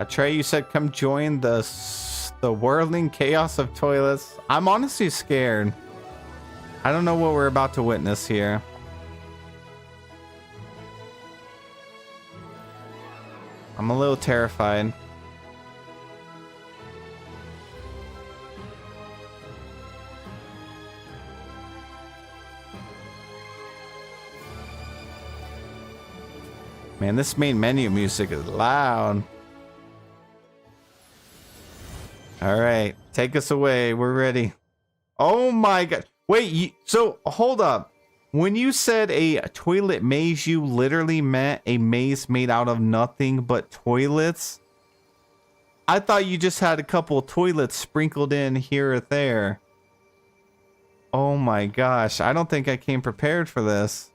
Trey, you said come join the whirling chaos of toilets. I'm honestly scared. I don't know what we're about to witness here. I'm a little terrified. Man, this main menu music is loud. All right, take us away. We're ready. Oh my god. Wait, so hold up. When you said a toilet maze, you literally meant a maze made out of nothing but toilets? I thought you just had a couple of toilets sprinkled in here or there. Oh my gosh, I don't think I came prepared for this.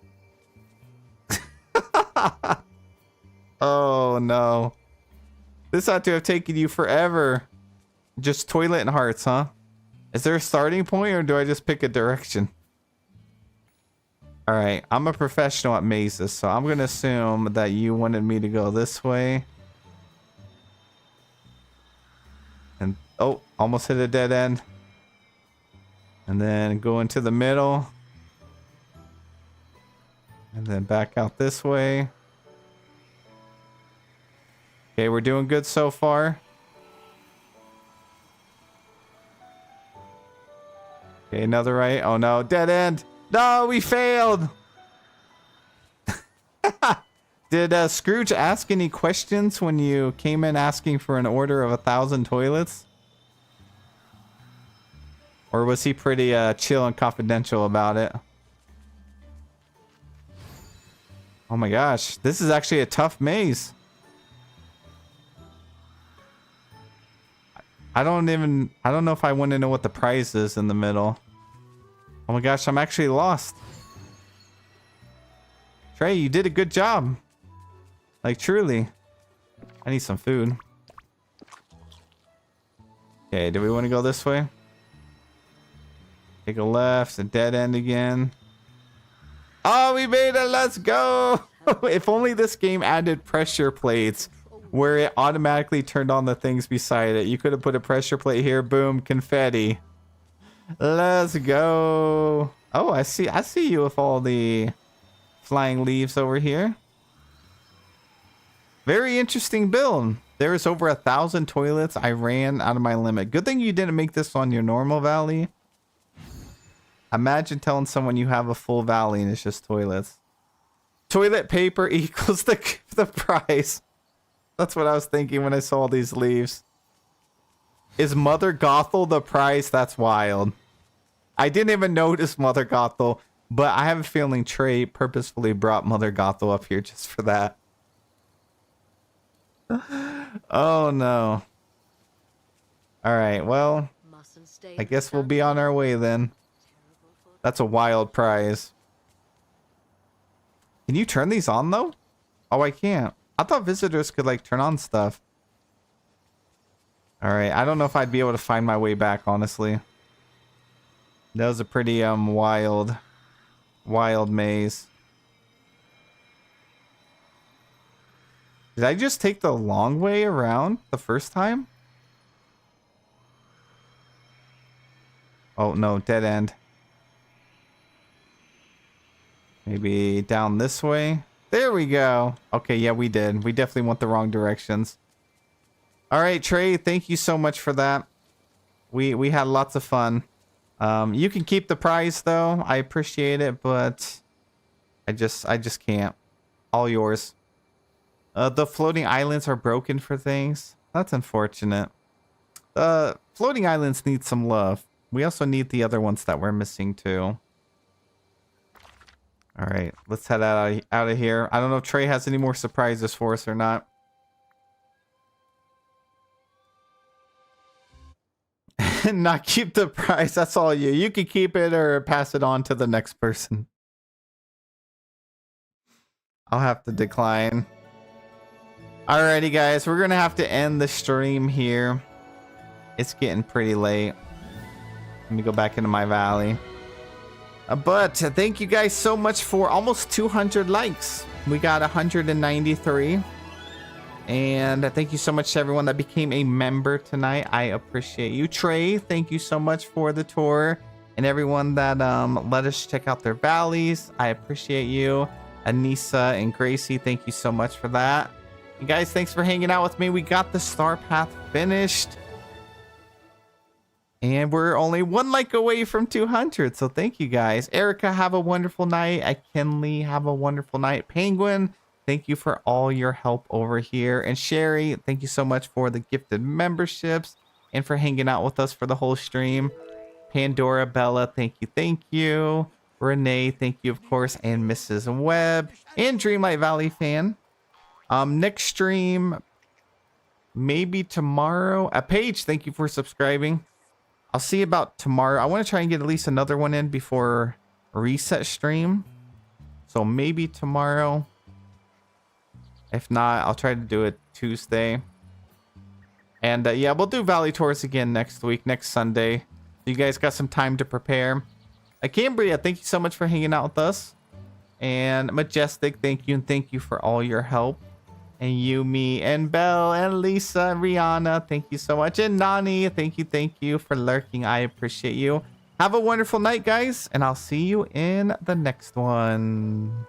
Oh no. This had to have taken you forever. Just toilet and hearts, huh? Is there a starting point or do I just pick a direction? Alright, I'm a professional at mazes, so I'm going to assume that you wanted me to go this way. And, oh, almost hit a dead end. And then go into the middle. And then back out this way. Okay, we're doing good so far. Okay, another right. Oh no, dead end. No, we failed. Did Scrooge ask any questions when you came in asking for an order of 1,000 toilets? Or was he pretty chill and confidential about it? Oh my gosh, this is actually a tough maze. I don't know if I want to know what the prize is in the middle. Oh my gosh, I'm actually lost. Trey, you did a good job. Like, truly. I need some food. Okay, do we want to go this way? Take a left, a dead end again. Oh, we made it, let's go! If only this game added pressure plates where it automatically turned on the things beside it. You could have put a pressure plate here, boom, confetti. Let's go. Oh, I see you with all the flying leaves over here. Very interesting build. There's over 1,000 toilets. I ran out of my limit. Good thing you didn't make this on your normal valley. Imagine telling someone you have a full valley and it's just toilets. Toilet paper equals the price. That's what I was thinking when I saw these leaves. Is Mother Gothel the prize? That's wild. I didn't even notice Mother Gothel, but I have a feeling Trey purposefully brought Mother Gothel up here just for that. Oh no. Alright, well, I guess we'll be on our way then. That's a wild prize. Can you turn these on though? Oh, I can't. I thought visitors could like turn on stuff. All right, I don't know if I'd be able to find my way back, honestly. That was a pretty wild maze. Did I just take the long way around the first time? Oh no, dead end. Maybe down this way. There we go. Okay, yeah, we did. We definitely went the wrong directions. All right, Trey, thank you so much for that. We had lots of fun. You can keep the prize though. I appreciate it, but I just can't. All yours. The floating islands are broken for things. That's unfortunate. Floating islands need some love. We also need the other ones that we're missing too. All right, let's head out of here. I don't know if Trey has any more surprises for us or not. Not keep the prize. That's all you. You can keep it or pass it on to the next person. I'll have to decline. Alrighty, guys. We're going to have to end the stream here. It's getting pretty late. Let me go back into my valley. But thank you guys so much for almost 200 likes. We got 193. And thank you so much to everyone that became a member tonight. I appreciate you. Trey, thank you so much for the tour. And everyone that let us check out their valleys, I appreciate you. Anissa and Gracie, thank you so much for that. And guys, thanks for hanging out with me. We got the star path finished. And we're only one like away from 200. So thank you guys. Erica, have a wonderful night. Kinley, have a wonderful night. Penguin, thank you for all your help over here. And Sherry, thank you so much for the gifted memberships and for hanging out with us for the whole stream. Pandora, Bella, thank you, thank you. Renee, thank you, of course. And Mrs. Webb and Dreamlight Valley fan. Next stream, maybe tomorrow. Paige, thank you for subscribing. I'll see about tomorrow. I want to try and get at least another one in before reset stream. So maybe tomorrow. If not, I'll try to do it Tuesday. And yeah, we'll do Valley Tours again next week, next Sunday. You guys got some time to prepare. Cambria, thank you so much for hanging out with us. And Majestic, thank you. And thank you for all your help. And Yumi and Belle and Lisa and Rihanna, thank you so much. And Nani, thank you for lurking. I appreciate you. Have a wonderful night, guys. And I'll see you in the next one.